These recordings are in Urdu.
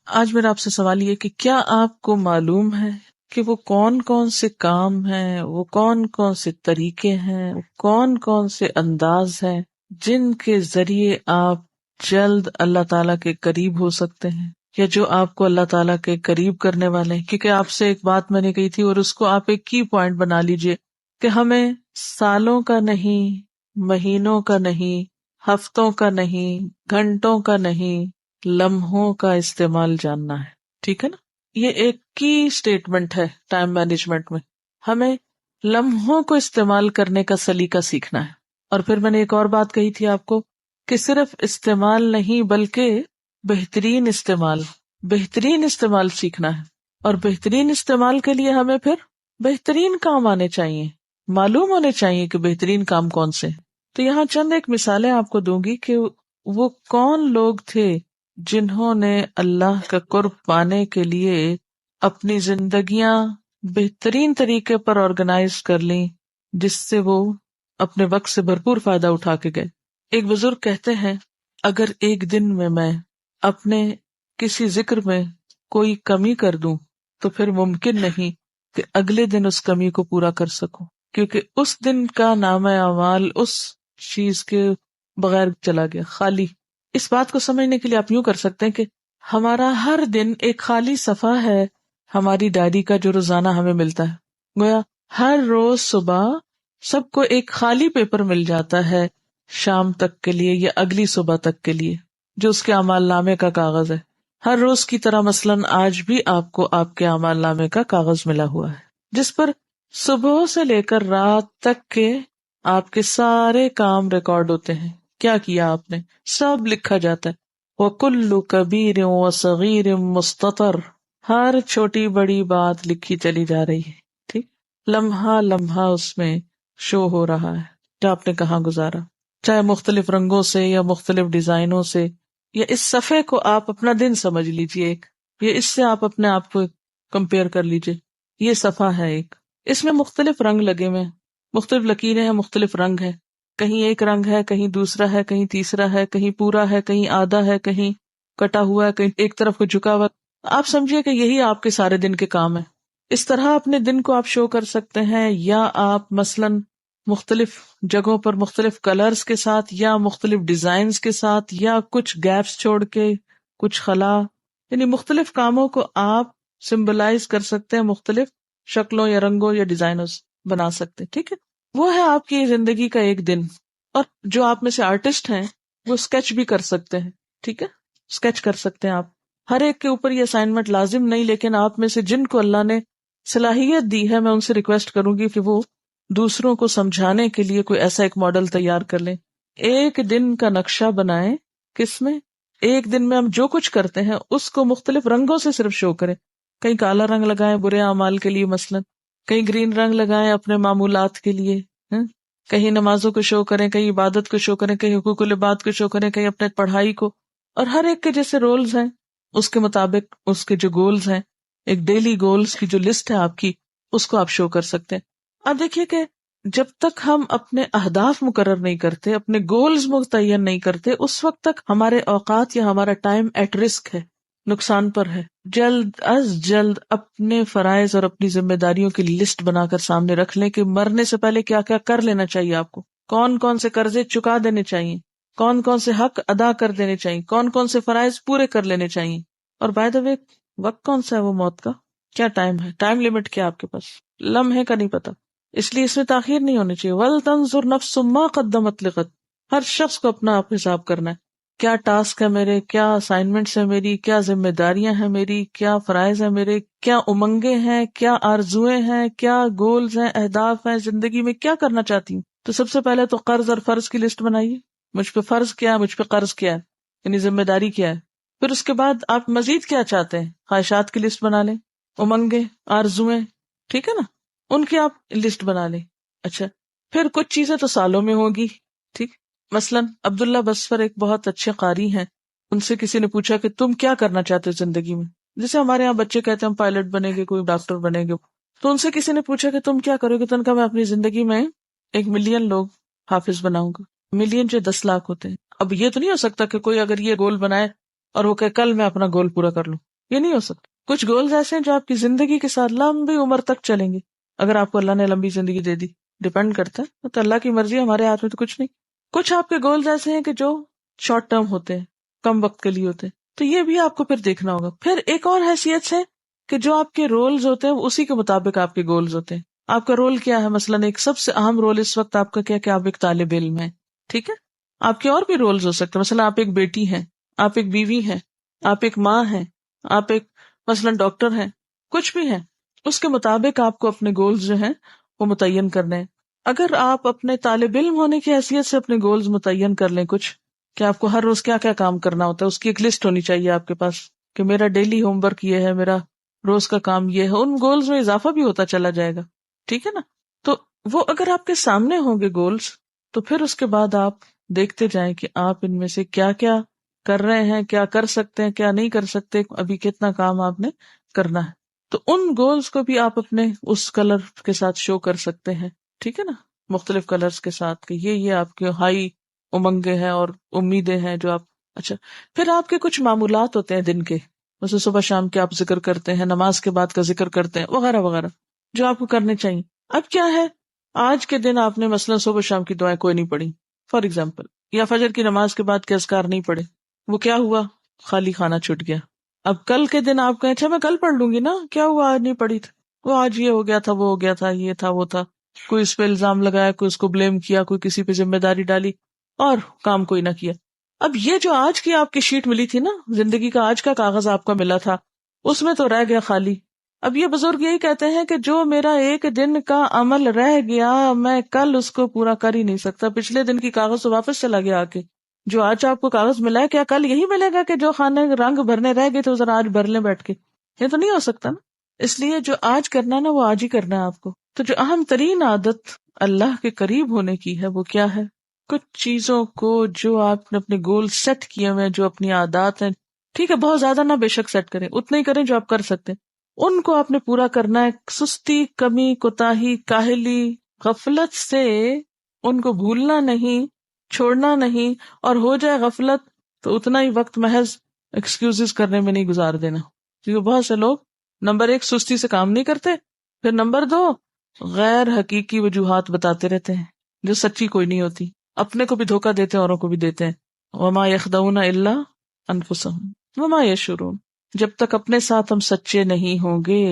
آج میرا آپ سے سوال یہ کہ کیا آپ کو معلوم ہے کہ وہ کون کون سے کام ہیں، وہ کون کون سے طریقے ہیں، کون کون سے انداز ہیں جن کے ذریعے آپ جلد اللہ تعالیٰ کے قریب ہو سکتے ہیں، یا جو آپ کو اللہ تعالیٰ کے قریب کرنے والے ہیں؟ کیونکہ آپ سے ایک بات میں نے کہی تھی اور اس کو آپ ایک کی پوائنٹ بنا لیجئے کہ ہمیں سالوں کا نہیں، مہینوں کا نہیں، ہفتوں کا نہیں، گھنٹوں کا نہیں، لمحوں کا استعمال جاننا ہے. ٹھیک ہے نا؟ یہ ایک کی اسٹیٹمنٹ ہے ٹائم مینجمنٹ میں. ہمیں لمحوں کو استعمال کرنے کا سلیقہ سیکھنا ہے. اور پھر میں نے ایک اور بات کہی تھی آپ کو کہ صرف استعمال نہیں بلکہ بہترین استعمال سیکھنا ہے. اور بہترین استعمال کے لیے ہمیں پھر بہترین کام آنے چاہیے، معلوم ہونے چاہیے کہ بہترین کام کون سے ہیں. تو یہاں چند ایک مثالیں آپ کو دوں گی کہ وہ کون لوگ تھے جنہوں نے اللہ کا قرب پانے کے لیے اپنی زندگیاں بہترین طریقے پر آرگنائز کر لیں، جس سے وہ اپنے وقت سے بھرپور فائدہ اٹھا کے گئے. ایک بزرگ کہتے ہیں اگر ایک دن میں اپنے کسی ذکر میں کوئی کمی کر دوں تو پھر ممکن نہیں کہ اگلے دن اس کمی کو پورا کر سکوں، کیونکہ اس دن کا نام اعمال اس چیز کے بغیر چلا گیا، خالی. اس بات کو سمجھنے کے لیے آپ یوں کر سکتے ہیں کہ ہمارا ہر دن ایک خالی صفحہ ہے ہماری ڈائری کا جو روزانہ ہمیں ملتا ہے. گویا ہر روز صبح سب کو ایک خالی پیپر مل جاتا ہے شام تک کے لیے یا اگلی صبح تک کے لیے، جو اس کے اعمال نامے کا کاغذ ہے. ہر روز کی طرح مثلاً آج بھی آپ کو آپ کے اعمال نامے کا کاغذ ملا ہوا ہے، جس پر صبح سے لے کر رات تک کے آپ کے سارے کام ریکارڈ ہوتے ہیں. کیا کیا آپ نے سب لکھا جاتا ہے. وَكُلُّ كَبِيرٍ وَصَغِيرٍ مُسْتَطَرٍ، ہر چھوٹی بڑی بات لکھی چلی جا رہی ہے. ٹھیک، لمحہ لمحہ اس میں شو ہو رہا ہے کہ آپ نے کہاں گزارا، چاہے مختلف رنگوں سے یا مختلف ڈیزائنوں سے. یا اس صفحے کو آپ اپنا دن سمجھ لیجئے ایک، یا اس سے آپ اپنے آپ کو کمپیئر کر لیجئے. یہ صفحہ ہے ایک، اس میں مختلف رنگ لگے ہوئے ہیں، مختلف لکیریں ہیں، مختلف رنگ ہے. کہیں ایک رنگ ہے، کہیں دوسرا ہے، کہیں تیسرا ہے، کہیں پورا ہے، کہیں آدھا ہے، کہیں کٹا ہوا ہے، کہیں ایک طرف کو جھکا ہوا. آپ سمجھیے کہ یہی آپ کے سارے دن کے کام ہیں. اس طرح اپنے دن کو آپ شو کر سکتے ہیں، یا آپ مثلاً مختلف جگہوں پر مختلف کلرز کے ساتھ یا مختلف ڈیزائنز کے ساتھ یا کچھ گیپس چھوڑ کے کچھ خلا، یعنی مختلف کاموں کو آپ سمبلائز کر سکتے ہیں، مختلف شکلوں یا رنگوں یا ڈیزائنوں بنا سکتے ہیں. ٹھیک ہے، وہ ہے آپ کی زندگی کا ایک دن. اور جو آپ میں سے آرٹسٹ ہیں وہ اسکیچ بھی کر سکتے ہیں. ٹھیک ہے، اسکیچ کر سکتے ہیں آپ. ہر ایک کے اوپر یہ اسائنمنٹ لازم نہیں، لیکن آپ میں سے جن کو اللہ نے صلاحیت دی ہے میں ان سے ریکویسٹ کروں گی کہ وہ دوسروں کو سمجھانے کے لیے کوئی ایسا ایک ماڈل تیار کر لیں. ایک دن کا نقشہ بنائیں، کس میں ایک دن میں ہم جو کچھ کرتے ہیں اس کو مختلف رنگوں سے صرف شو کریں. کہیں کالا رنگ لگائیں برے اعمال کے لیے مثلاً، کہیں گرین رنگ لگائیں اپنے معمولات کے لیے، کہیں نمازوں کو شو کریں، کہیں عبادت کو شو کریں، کہیں حقوق العباد کو شو کریں، کہیں اپنے پڑھائی کو. اور ہر ایک کے جیسے رولز ہیں اس کے مطابق اس کے جو گولز ہیں، ایک ڈیلی گولز کی جو لسٹ ہے آپ کی، اس کو آپ شو کر سکتے ہیں. اب دیکھیے کہ جب تک ہم اپنے اہداف مقرر نہیں کرتے، اپنے گولز متعین نہیں کرتے، اس وقت تک ہمارے اوقات یا ہمارا ٹائم ایٹ رسک ہے، نقصان پر ہے. جلد از جلد اپنے فرائض اور اپنی ذمہ داریوں کی لسٹ بنا کر سامنے رکھ لیں کہ مرنے سے پہلے کیا کیا کر لینا چاہیے آپ کو، کون کون سے قرضے چکا دینے چاہیے، کون کون سے حق ادا کر دینے چاہیے، کون کون سے فرائض پورے کر لینے چاہیے. اور بائی دا وے وقت کون سا ہے وہ موت کا، کیا ٹائم ہے، ٹائم لمٹ کیا آپ کے پاس، لمحے کا نہیں پتا، اس لیے اس میں تاخیر نہیں ہونی چاہیے. وَلْتَنْظُرْ نَفْسٌ مَا قَدَّمَتْ لِغَدٍ، ہر شخص کو اپنا آپ حساب کرنا ہے. کیا ٹاسک ہے میرے، کیا اسائنمنٹس ہیں میری، کیا ذمہ داریاں ہیں میری، کیا فرائض ہیں میرے، کیا امنگیں ہیں، کیا آرزویں ہیں، کیا گولز ہیں، اہداف ہیں، زندگی میں کیا کرنا چاہتی ہوں. تو سب سے پہلے تو قرض اور فرض کی لسٹ بنائیے، مجھ پہ فرض کیا ہے، مجھ پہ قرض کیا ہے، یعنی ذمہ داری کیا ہے. پھر اس کے بعد آپ مزید کیا چاہتے ہیں، خواہشات کی لسٹ بنا لیں، امنگیں، آرزویں، ٹھیک ہے نا، ان کی آپ لسٹ بنا لیں. اچھا، پھر کچھ چیزیں تو سالوں میں ہوگی. ٹھیک، مثلاً عبداللہ بسفر ایک بہت اچھے قاری ہیں، ان سے کسی نے پوچھا کہ تم کیا کرنا چاہتے ہو زندگی میں، جیسے ہمارے یہاں بچے کہتے ہیں ہم پائلٹ بنیں گے، کوئی ڈاکٹر بنیں گے. تو ان سے کسی نے پوچھا کہ تم کیا کرو گے، تو ان کا میں اپنی زندگی میں 1 ملین لوگ حافظ بناؤں گا. ملین جو 10 لاکھ ہوتے ہیں. اب یہ تو نہیں ہو سکتا کہ کوئی اگر یہ گول بنائے اور وہ کہ کل میں اپنا گول پورا کر لوں. یہ نہیں ہو سکتا. کچھ گولز ایسے ہیں جو آپ کی زندگی کے ساتھ لمبی عمر تک چلیں گے اگر آپ کو اللہ نے لمبی زندگی دے دی. ڈپینڈ کرتا ہے تو اللہ کی مرضی، ہمارے ہاتھ میں تو کچھ نہیں. کچھ آپ کے گولز ایسے ہیں کہ جو شارٹ ٹرم ہوتے ہیں، کم وقت کے لیے ہوتے ہیں، تو یہ بھی آپ کو پھر دیکھنا ہوگا. پھر ایک اور حیثیت سے کہ جو آپ کے رولز ہوتے ہیں اسی کے مطابق آپ کے گولز ہوتے ہیں. آپ کا رول کیا ہے؟ مثلاً ایک سب سے اہم رول اس وقت آپ کا کیا کہ آپ ایک طالب علم ہیں، ٹھیک ہے. آپ کے اور بھی رولز ہو سکتے ہیں، مثلاً آپ ایک بیٹی ہیں، آپ ایک بیوی ہیں، آپ ایک ماں ہیں، آپ ایک مثلاً ڈاکٹر ہیں، کچھ بھی ہیں. اس کے مطابق آپ کو اپنے گولز جو ہیں وہ متعین کرنے ہیں. اگر آپ اپنے طالب علم ہونے کی حیثیت سے اپنے گولز متعین کر لیں کچھ، کہ آپ کو ہر روز کیا کیا کام کرنا ہوتا ہے، اس کی ایک لسٹ ہونی چاہیے آپ کے پاس کہ میرا ڈیلی ہوم ورک یہ ہے، میرا روز کا کام یہ ہے. ان گولز میں اضافہ بھی ہوتا چلا جائے گا، ٹھیک ہے نا. تو وہ اگر آپ کے سامنے ہوں گے گولز، تو پھر اس کے بعد آپ دیکھتے جائیں کہ آپ ان میں سے کیا کیا کر رہے ہیں، کیا کر سکتے ہیں، کیا نہیں کر سکتے، ابھی کتنا کام آپ نے کرنا ہے. تو ان گولز کو بھی آپ اپنے اس کلر کے ساتھ شو کر سکتے ہیں، ٹھیک ہے نا، مختلف کلرز کے ساتھ کہ یہ آپ کے ہائی امنگیں ہیں اور امیدیں ہیں جو آپ. اچھا، پھر آپ کے کچھ معمولات ہوتے ہیں دن کے، جیسے صبح شام کے آپ ذکر کرتے ہیں، نماز کے بعد کا ذکر کرتے ہیں، وغیرہ وغیرہ جو آپ کو کرنے چاہیے. اب کیا ہے، آج کے دن آپ نے مثلا صبح شام کی دعائیں کوئی نہیں پڑھی فار ایگزامپل، یا فجر کی نماز کے بعد کے اذکار نہیں پڑھے، وہ کیا ہوا، خالی خانہ چھٹ گیا. اب کل کے دن آپ کہیں اچھا میں کل پڑھ لوں گی نا، کیا ہوا آج نہیں پڑھی تھی، وہ آج یہ ہو گیا تھا، وہ ہو گیا تھا، یہ تھا وہ تھا، کوئی اس پہ الزام لگایا، کوئی اس کو بلیم کیا، کوئی کسی پہ ذمہ داری ڈالی اور کام کوئی نہ کیا. اب یہ جو آج کی آپ کی شیٹ ملی تھی نا، زندگی کا آج کا کاغذ آپ کا ملا تھا، اس میں تو رہ گیا خالی. اب یہ بزرگ یہی کہتے ہیں کہ جو میرا ایک دن کا عمل رہ گیا میں کل اس کو پورا کر ہی نہیں سکتا. پچھلے دن کی کاغذ تو واپس چلا گیا آ کے. جو آج آپ کو کاغذ ملا ہے کیا کل یہی ملے گا کہ جو خانے رنگ بھرنے رہ گئے تھے ذرا آج بھر لیں بیٹھ کے؟ یہ تو نہیں ہو سکتا نا. اس لیے جو آج کرنا ہے نا وہ آج ہی کرنا ہے آپ کو. تو جو اہم ترین عادت اللہ کے قریب ہونے کی ہے وہ کیا ہے؟ کچھ چیزوں کو جو آپ نے اپنے گول سیٹ کیے ہوئے، جو اپنی عادات ہیں، ٹھیک ہے بہت زیادہ نہ بے شک سیٹ کریں، اتنے ہی کریں جو آپ کر سکتے ہیں، ان کو آپ نے پورا کرنا ہے. سستی، کمی، کوتاہی، کاہلی، غفلت سے ان کو بھولنا نہیں، چھوڑنا نہیں. اور ہو جائے غفلت تو اتنا ہی وقت محض ایکسکیوزز کرنے میں نہیں گزار دینا، کیونکہ بہت سے لوگ نمبر 1 سستی سے کام نہیں کرتے، پھر نمبر 2 غیر حقیقی وجوہات بتاتے رہتے ہیں جو سچی کوئی نہیں ہوتی. اپنے کو بھی دھوکہ دیتے ہیں، اوروں کو بھی دیتے ہیں. وما یخدعون الا انفسهم وما یشعرون. جب تک اپنے ساتھ ہم سچے نہیں ہوں گے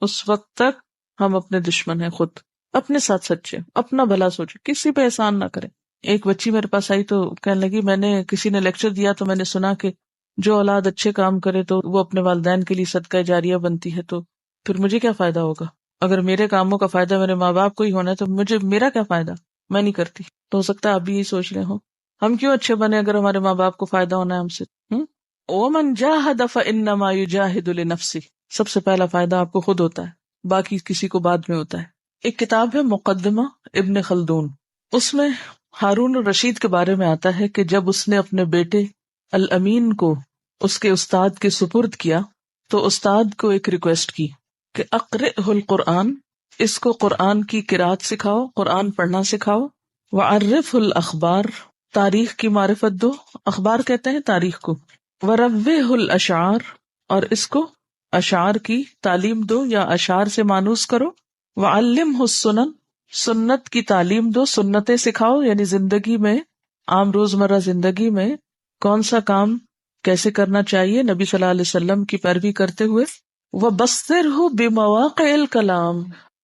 اس وقت تک ہم اپنے دشمن ہیں. خود اپنے ساتھ سچے، اپنا بھلا سوچے، کسی پہ احسان نہ کریں. ایک بچی میرے پاس آئی تو کہنے لگی میں نے کسی نے لیکچر دیا تو میں نے سنا کہ جو اولاد اچھے کام کرے تو وہ اپنے والدین کے لیے صدقہ جاریہ بنتی ہے، تو پھر مجھے کیا فائدہ ہوگا؟ اگر میرے کاموں کا فائدہ میرے ماں باپ کو ہی ہونا ہے تو میرا کیا فائدہ؟ میں نہیں کرتی. تو ہو سکتا ہے آپ بھی یہی سوچ رہے ہو، ہم کیوں اچھے بنے اگر ہمارے ماں باپ کو فائدہ ہونا ہے ہم سے. وَمَنْ جَاهَدَ فَإِنَّمَا يُجَاهِدُ لِنَفْسِهِ. سب سے پہلا فائدہ آپ کو خود ہوتا ہے، باقی کسی کو بعد میں ہوتا ہے. ایک کتاب ہے مقدمہ ابن خلدون، اس میں ہارون الرشید کے بارے میں آتا ہے کہ جب اس نے اپنے بیٹے الامین کو اس کے استاد کے سپرد کیا تو استاد کو ایک ریکویسٹ کی کہ اقرئہ القرآن، اس کو قرآن کی قرات سکھاؤ، قرآن پڑھنا سکھاؤ. وعرفہ الاخبار، تاریخ کی معرفت دو، اخبار کہتے ہیں تاریخ کو. وروّہ الاشعار، اور اس کو اشعار کی تعلیم دو یا اشعار سے مانوس کرو. وعلمہ السنن، سنت کی تعلیم دو، سنتیں سکھاؤ، یعنی زندگی میں عام روزمرہ زندگی میں کون سا کام کیسے کرنا چاہیے نبی صلی اللہ علیہ وسلم کی پیروی کرتے ہوئے. وبصرہ بمواقع الکلام،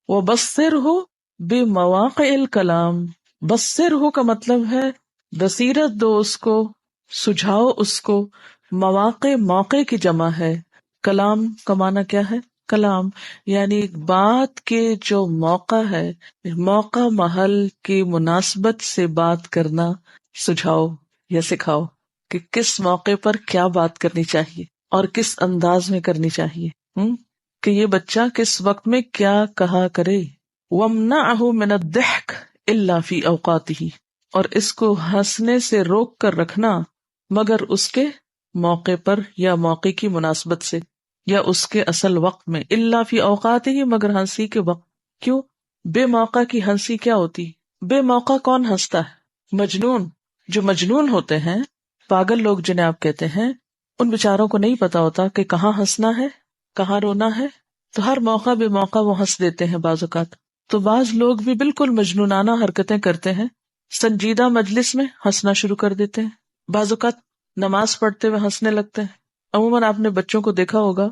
وبصرہ بمواقع الکلام. بصرہ کا مطلب ہے بصیرت دو اس کو، سجھاؤ اس کو. مواقع موقع کی جمع ہے، کلام کا معنی کیا ہے؟ کلام، یعنی بات کے جو موقع ہے، موقع محل کی مناسبت سے بات کرنا سجھاؤ یا سکھاؤ کہ کس موقع پر کیا بات کرنی چاہیے اور کس انداز میں کرنی چاہیے، کہ یہ بچہ کس وقت میں کیا کہا کرے. وَامْنَعْهُ مِنَ الضِّحْكِ إِلَّا فِي أَوْقَاتِهِ، اور اس کو ہنسنے سے روک کر رکھنا مگر اس کے موقع پر یا موقع کی مناسبت سے یا اس کے اصل وقت میں. إِلَّا فِي أَوْقَاتِهِ، مگر ہنسی کے وقت. کیوں؟ بے موقع کی ہنسی کیا ہوتی؟ بے موقع کون ہنستا ہے؟ مجنون. جو مجنون ہوتے ہیں، پاگل لوگ جنہیں آپ کہتے ہیں، ان بیچاروں کو نہیں پتا ہوتا کہ کہاں ہنسنا ہے کہاں رونا ہے، تو ہر موقع بے موقع وہ ہنس دیتے ہیں بعض اوقات۔ تو بعض لوگ بھی بالکل مجنونانہ حرکتیں کرتے ہیں، سنجیدہ مجلس میں ہنسنا شروع کر دیتے ہیں، بعض اوقات نماز پڑھتے ہوئے ہنسنے لگتے ہیں۔ عموماً آپ نے بچوں کو دیکھا ہوگا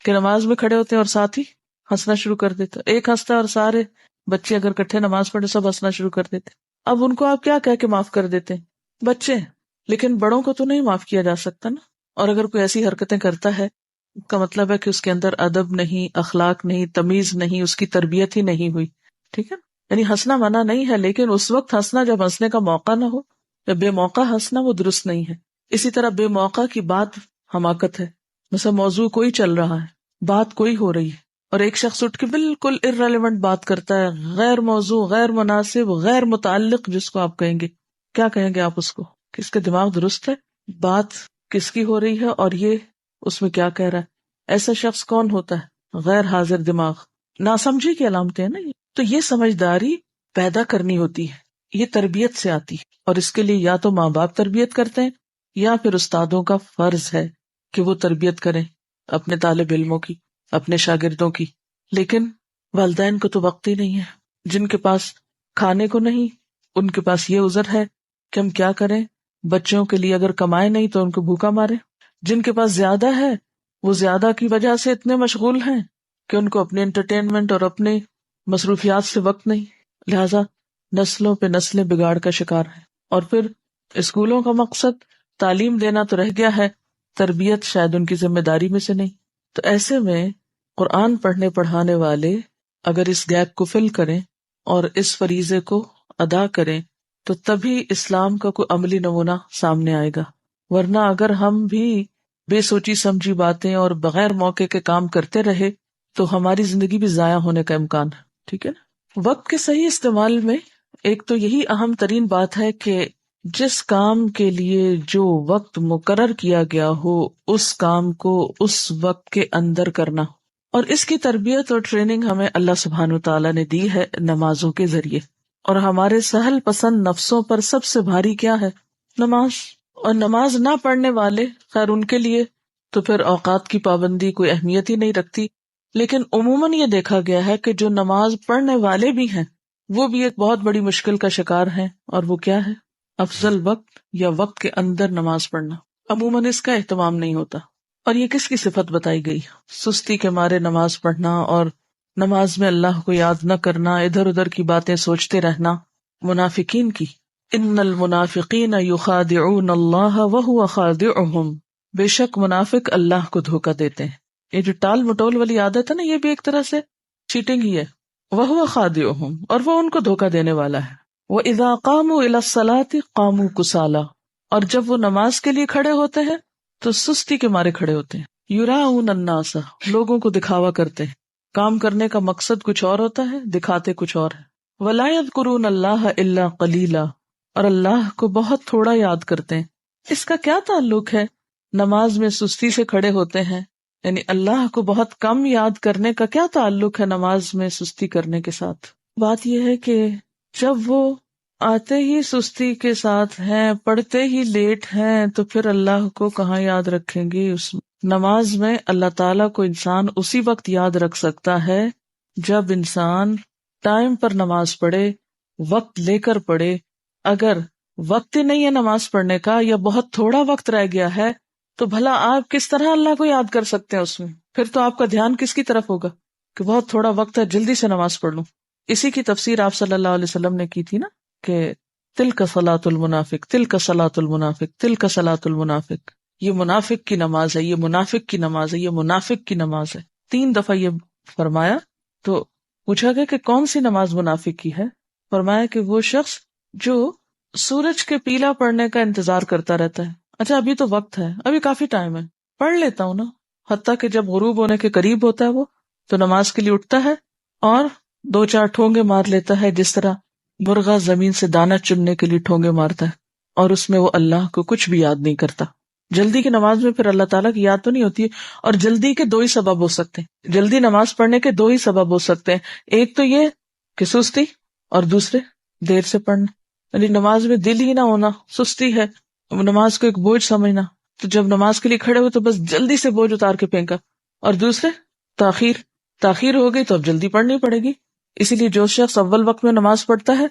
کہ نماز میں کھڑے ہوتے ہیں اور ساتھ ہی ہنسنا شروع کر دیتے، ایک ہنستا ہے اور سارے بچے اگر کٹھے نماز پڑھے سب ہنسنا شروع کر دیتے۔ اب ان کو آپ کیا کہہ کے معاف کر دیتے ہیں؟ بچے ہیں، لیکن بڑوں کو تو نہیں معاف کیا جا سکتا نا۔ اور اگر کوئی ایسی حرکتیں کرتا ہے کا مطلب ہے کہ اس کے اندر ادب نہیں، اخلاق نہیں، تمیز نہیں، اس کی تربیت ہی نہیں ہوئی، ٹھیک ہے۔ یعنی ہنسنا منع نہیں ہے، لیکن اس وقت ہنسنا جب ہنسنے کا موقع نہ ہو، یا بے موقع ہنسنا، وہ درست نہیں ہے۔ اسی طرح بے موقع کی بات حماقت ہے۔ مثلا موضوع کوئی چل رہا ہے، بات کوئی ہو رہی ہے، اور ایک شخص اٹھ کے بالکل ارریلیونٹ بات کرتا ہے، غیر موضوع، غیر مناسب، غیر متعلق، جس کو آپ کہیں گے، کیا کہیں گے آپ اس کو؟ کہ اس کا دماغ درست ہے؟ بات کس کی ہو رہی ہے اور یہ اس میں کیا کہہ رہا ہے؟ ایسا شخص کون ہوتا ہے؟ غیر حاضر دماغ، ناسمجھی کی علامتیں ہیں نا یہ۔ تو یہ سمجھداری پیدا کرنی ہوتی ہے، یہ تربیت سے آتی ہے، اور اس کے لیے یا تو ماں باپ تربیت کرتے ہیں یا پھر استادوں کا فرض ہے کہ وہ تربیت کریں اپنے طالب علموں کی، اپنے شاگردوں کی۔ لیکن والدین کو تو وقت ہی نہیں ہے، جن کے پاس کھانے کو نہیں، ان کے پاس یہ عذر ہے کہ ہم کیا کریں، بچوں کے لیے اگر کمائے نہیں تو ان کو بھوکا مارے۔ جن کے پاس زیادہ ہے وہ زیادہ کی وجہ سے اتنے مشغول ہیں کہ ان کو اپنے انٹرٹینمنٹ اور اپنے مصروفیات سے وقت نہیں، لہذا نسلوں پہ نسلیں بگاڑ کا شکار ہیں۔ اور پھر اسکولوں کا مقصد تعلیم دینا تو رہ گیا ہے، تربیت شاید ان کی ذمہ داری میں سے نہیں۔ تو ایسے میں قرآن پڑھنے پڑھانے والے اگر اس گیپ کو فل کریں اور اس فریضے کو ادا کریں تو تبھی اسلام کا کوئی عملی نمونہ سامنے آئے گا، ورنہ اگر ہم بھی بے سوچی سمجھی باتیں اور بغیر موقع کے کام کرتے رہے تو ہماری زندگی بھی ضائع ہونے کا امکان ہے، ٹھیک ہے نا۔ وقت کے صحیح استعمال میں ایک تو یہی اہم ترین بات ہے کہ جس کام کے لیے جو وقت مقرر کیا گیا ہو اس کام کو اس وقت کے اندر کرنا، اور اس کی تربیت اور ٹریننگ ہمیں اللہ سبحانہ وتعالیٰ نے دی ہے نمازوں کے ذریعے۔ اور ہمارے سہل پسند نفسوں پر سب سے بھاری کیا ہے؟ نماز۔ اور نماز نہ پڑھنے والے، خیر ان کے لیے تو پھر اوقات کی پابندی کوئی اہمیت ہی نہیں رکھتی، لیکن عموماً یہ دیکھا گیا ہے کہ جو نماز پڑھنے والے بھی ہیں وہ بھی ایک بہت بڑی مشکل کا شکار ہیں، اور وہ کیا ہے؟ افضل وقت یا وقت کے اندر نماز پڑھنا۔ عموماً اس کا اہتمام نہیں ہوتا، اور یہ کس کی صفت بتائی گئی؟ سستی کے مارے نماز پڑھنا، اور نماز میں اللہ کو یاد نہ کرنا، ادھر ادھر کی باتیں سوچتے رہنا، منافقین کی۔ ان المنافقین یخادعون اللہ وہو خادعہم، بے شک منافق اللہ کو دھوکہ دیتے ہیں۔ یہ جو ٹال مٹول والی عادت ہے نا، یہ بھی ایک طرح سے چیٹنگ ہی ہے۔ وہو خادعہم، اور وہ ان کو دھوکہ دینے والا ہے۔ وَإِذَا قَامُوا إِلَى الصَّلَاةِ قَامُوا كُسَالَىٰ، اور جب وہ نماز کے لیے کھڑے ہوتے ہیں تو سستی کے مارے کھڑے ہوتے ہیں۔ یُرَاؤُونَ النَّاسَ، لوگوں کو دکھاوا کرتے ہیں، کام کرنے کا مقصد کچھ اور ہوتا ہے، دکھاتے کچھ اور ہے۔ وَلَا يَذْكُرُونَ اللَّهَ إِلَّا قَلِيلًا، اور اللہ کو بہت تھوڑا یاد کرتے ہیں۔ اس کا کیا تعلق ہے؟ نماز میں سستی سے کھڑے ہوتے ہیں، یعنی اللہ کو بہت کم یاد کرنے کا کیا تعلق ہے نماز میں سستی کرنے کے ساتھ؟ بات یہ ہے کہ جب وہ آتے ہی سستی کے ساتھ ہیں، پڑھتے ہی لیٹ ہیں، تو پھر اللہ کو کہاں یاد رکھیں گے؟ اس نماز میں اللہ تعالیٰ کو انسان اسی وقت یاد رکھ سکتا ہے جب انسان ٹائم پر نماز پڑھے، وقت لے کر پڑھے۔ اگر وقت ہی نہیں ہے نماز پڑھنے کا، یا بہت تھوڑا وقت رہ گیا ہے، تو بھلا آپ کس طرح اللہ کو یاد کر سکتے ہیں اس میں؟ پھر تو آپ کا دھیان کس کی طرف ہوگا کہ بہت تھوڑا وقت ہے، جلدی سے نماز پڑھ لوں۔ اسی کی تفسیر آپ صلی اللہ علیہ وسلم نے کی تھی نا، کہ تلک صلاۃ المنافق، تلک صلاۃ المنافق، تلک صلاۃ المنافق، یہ منافق کی نماز ہے، یہ منافق کی نماز ہے، یہ منافق کی نماز ہے۔ 3 دفعہ یہ فرمایا۔ تو پوچھا گیا کہ کون سی نماز منافق کی ہے؟ فرمایا کہ وہ شخص جو سورج کے پیلا پڑنے کا انتظار کرتا رہتا ہے، اچھا ابھی تو وقت ہے، ابھی کافی ٹائم ہے، پڑھ لیتا ہوں نا، حتیٰ کہ جب غروب ہونے کے قریب ہوتا ہے وہ تو نماز کے لیے اٹھتا ہے اور 2-4 ٹھونگے مار لیتا ہے، جس طرح مرغا زمین سے دانہ چننے کے لیے ٹھونگے مارتا ہے، اور اس میں وہ اللہ کو کچھ بھی یاد نہیں کرتا۔ جلدی کی نماز میں پھر اللہ تعالیٰ کی یاد تو نہیں ہوتی ہے، اور جلدی کے 2 ہی سبب ہو سکتے ہیں، جلدی نماز پڑھنے کے 2 ہی سبب ہو سکتے ہیں، ایک تو یہ کہ سستی، اور دوسرے دیر سے پڑھنا، یعنی نماز میں دل ہی نہ ہونا، سستی ہے، نماز کو ایک بوجھ سمجھنا۔ تو جب نماز کے لیے کھڑے ہوئے تو بس جلدی سے بوجھ اتار کے پھینکا. اور دوسرے تاخیر ہو گئی تو اب جلدی پڑھنی پڑے گی. اسی لیے جو شخص اول وقت میں نماز پڑھتا ہے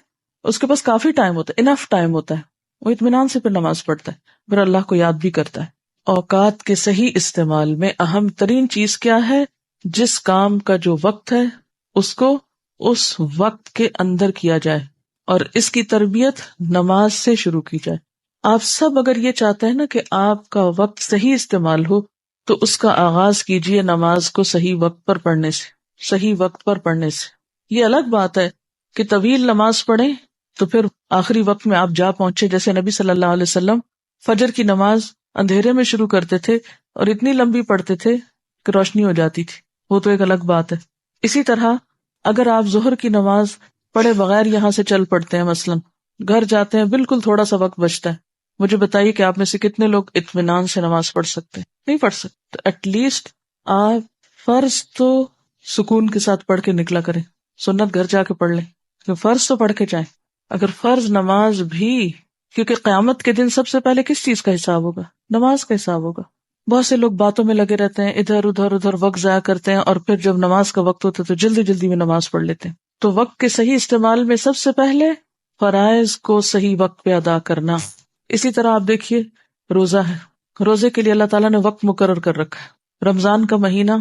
اس کے پاس کافی ٹائم ہوتا ہے، انف ٹائم ہوتا ہے، وہ اطمینان سے پھر نماز پڑھتا ہے، پھر اللہ کو یاد بھی کرتا ہے. اوقات کے صحیح استعمال میں اہم ترین چیز کیا ہے؟ جس کام کا جو وقت ہے اس کو اس وقت کے اندر کیا جائے، اور اس کی تربیت نماز سے شروع کی جائے. آپ سب اگر یہ چاہتے ہیں نا کہ آپ کا وقت صحیح استعمال ہو تو اس کا آغاز کیجئے نماز کو صحیح وقت پر پڑھنے سے، صحیح وقت پر پڑھنے سے. یہ الگ بات ہے کہ طویل نماز پڑھیں تو پھر آخری وقت میں آپ جا پہنچے، جیسے نبی صلی اللہ علیہ وسلم فجر کی نماز اندھیرے میں شروع کرتے تھے اور اتنی لمبی پڑھتے تھے کہ روشنی ہو جاتی تھی، وہ تو ایک الگ بات ہے. اسی طرح اگر آپ ظہر کی نماز پڑھے بغیر یہاں سے چل پڑتے ہیں، مثلاً گھر جاتے ہیں، بالکل تھوڑا سا وقت بچتا ہے، مجھے بتائیے کہ آپ میں سے کتنے لوگ اطمینان سے نماز پڑھ سکتے ہیں؟ نہیں پڑھ سکتے. تو ایٹ لیسٹ آپ فرض تو سکون کے ساتھ پڑھ کے نکلا کریں، سنت گھر جا کے پڑھ لیں، فرض تو پڑھ کے جائیں. اگر فرض نماز بھی، کیونکہ قیامت کے دن سب سے پہلے کس چیز کا حساب ہوگا؟ نماز کا حساب ہوگا. بہت سے لوگ باتوں میں لگے رہتے ہیں، ادھر ادھر وقت ضائع کرتے ہیں، اور پھر جب نماز کا وقت ہوتا ہے تو جلدی جلدی میں نماز پڑھ لیتے ہیں. تو وقت کے صحیح استعمال میں سب سے پہلے فرائض کو صحیح وقت پہ ادا کرنا. اسی طرح آپ دیکھیے روزہ ہے، روزے کے لیے اللہ تعالیٰ نے وقت مقرر کر رکھا ہے، رمضان کا مہینہ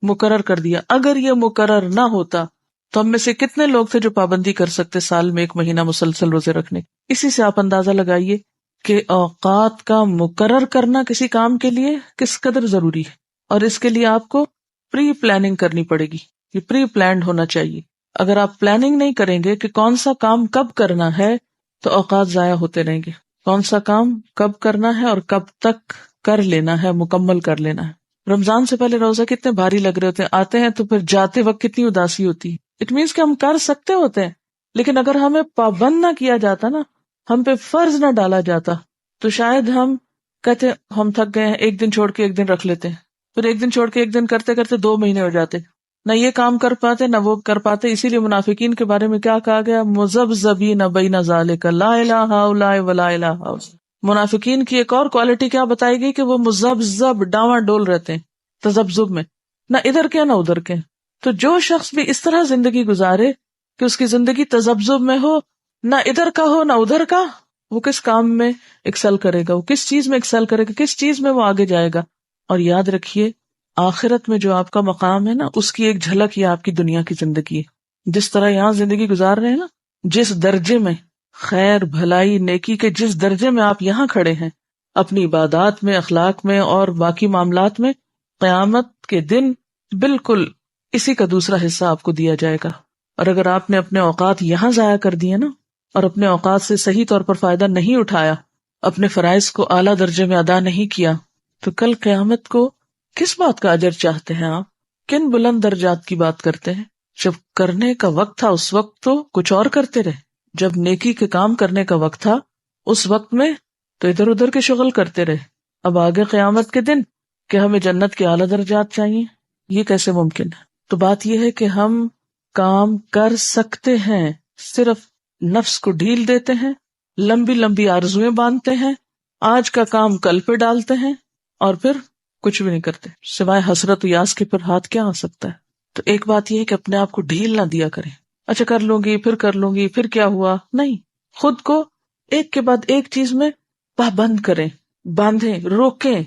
مقرر کر دیا. اگر یہ مقرر نہ ہوتا تو ہم میں سے کتنے لوگ تھے جو پابندی کر سکتے سال میں 1 مہینہ مسلسل روزے رکھنے. اسی سے آپ اندازہ لگائیے کہ اوقات کا مقرر کرنا کسی کام کے لیے کس قدر ضروری ہے، اور اس کے لیے آپ کو پری پلاننگ کرنی پڑے گی. یہ پری پلانڈ ہونا چاہیے. اگر آپ پلاننگ نہیں کریں گے کہ کون سا کام کب کرنا ہے تو اوقات ضائع ہوتے رہیں گے. کون سا کام کب کرنا ہے اور کب تک کر لینا ہے، مکمل کر لینا ہے. رمضان سے پہلے روزہ کتنے بھاری لگ رہے ہوتے ہیں، آتے ہیں تو پھر جاتے وقت کتنی اداسی ہوتی ہے. اٹ مینس کہ ہم کر سکتے ہوتے ہیں، لیکن اگر ہمیں پابند نہ کیا جاتا نا، ہم پہ فرض نہ ڈالا جاتا، تو شاید ہم کہتے ہم تھک گئے ہیں، 1 دن چھوڑ کے 1 دن رکھ لیتے ہیں، پھر 1 دن چھوڑ کے 1 دن کرتے کرتے 2 مہینے ہو جاتے، نہ یہ کام کر پاتے نہ وہ کر پاتے. اسی لیے منافقین کے بارے میں کیا کہا گیا؟ مذبذبین بین ذالک لا الہ الا ولا الہ الا. منافقین کی ایک اور کوالٹی کیا بتائی گئی؟ کہ وہ مذبذب، ڈاواں ڈول رہتے ہیں تذبذب میں، نہ ادھر کے نہ ادھر کے. تو جو شخص بھی اس طرح زندگی گزارے کہ اس کی زندگی تذبذب میں ہو، نہ ادھر کا ہو نہ ادھر کا، وہ کس کام میں ایکسل کرے گا؟ وہ کس چیز میں ایکسل کرے گا؟ کس چیز میں وہ آگے جائے گا؟ اور یاد رکھیے آخرت میں جو آپ کا مقام ہے نا، اس کی ایک جھلک یہ آپ کی دنیا کی زندگی ہے. جس طرح یہاں زندگی گزار رہے ہیں نا، جس درجے میں خیر بھلائی نیکی کے جس درجے میں آپ یہاں کھڑے ہیں اپنی عبادات میں، اخلاق میں اور باقی معاملات میں، قیامت کے دن بالکل اسی کا دوسرا حصہ آپ کو دیا جائے گا. اور اگر آپ نے اپنے اوقات یہاں ضائع کر دیے نا، اور اپنے اوقات سے صحیح طور پر فائدہ نہیں اٹھایا، اپنے فرائض کو اعلیٰ درجے میں ادا نہیں کیا، تو کل قیامت کو کس بات کا اجر چاہتے ہیں آپ؟ کن بلند درجات کی بات کرتے ہیں؟ جب کرنے کا وقت تھا اس وقت تو کچھ اور کرتے رہے، جب نیکی کے کام کرنے کا وقت تھا اس وقت میں تو ادھر ادھر کے شغل کرتے رہے. اب آگے قیامت کے دن کہ ہمیں جنت کے اعلیٰ درجات چاہیے، یہ کیسے ممکن ہے؟ تو بات یہ ہے کہ ہم کام کر سکتے ہیں، صرف نفس کو ڈھیل دیتے ہیں، لمبی لمبی آرزویں باندھتے ہیں، آج کا کام کل پہ ڈالتے ہیں، اور پھر کچھ بھی نہیں کرتے سوائے حسرت و یاس کے. پھر ہاتھ کیا آ سکتا ہے؟ تو ایک بات یہ ہے کہ اپنے آپ کو ڈھیل نہ دیا کریں. اچھا کر لوں گی، پھر کر لوں گی، پھر کیا ہوا؟ نہیں، خود کو ایک کے بعد ایک چیز میں پابند کریں، باندھیں، روکیں،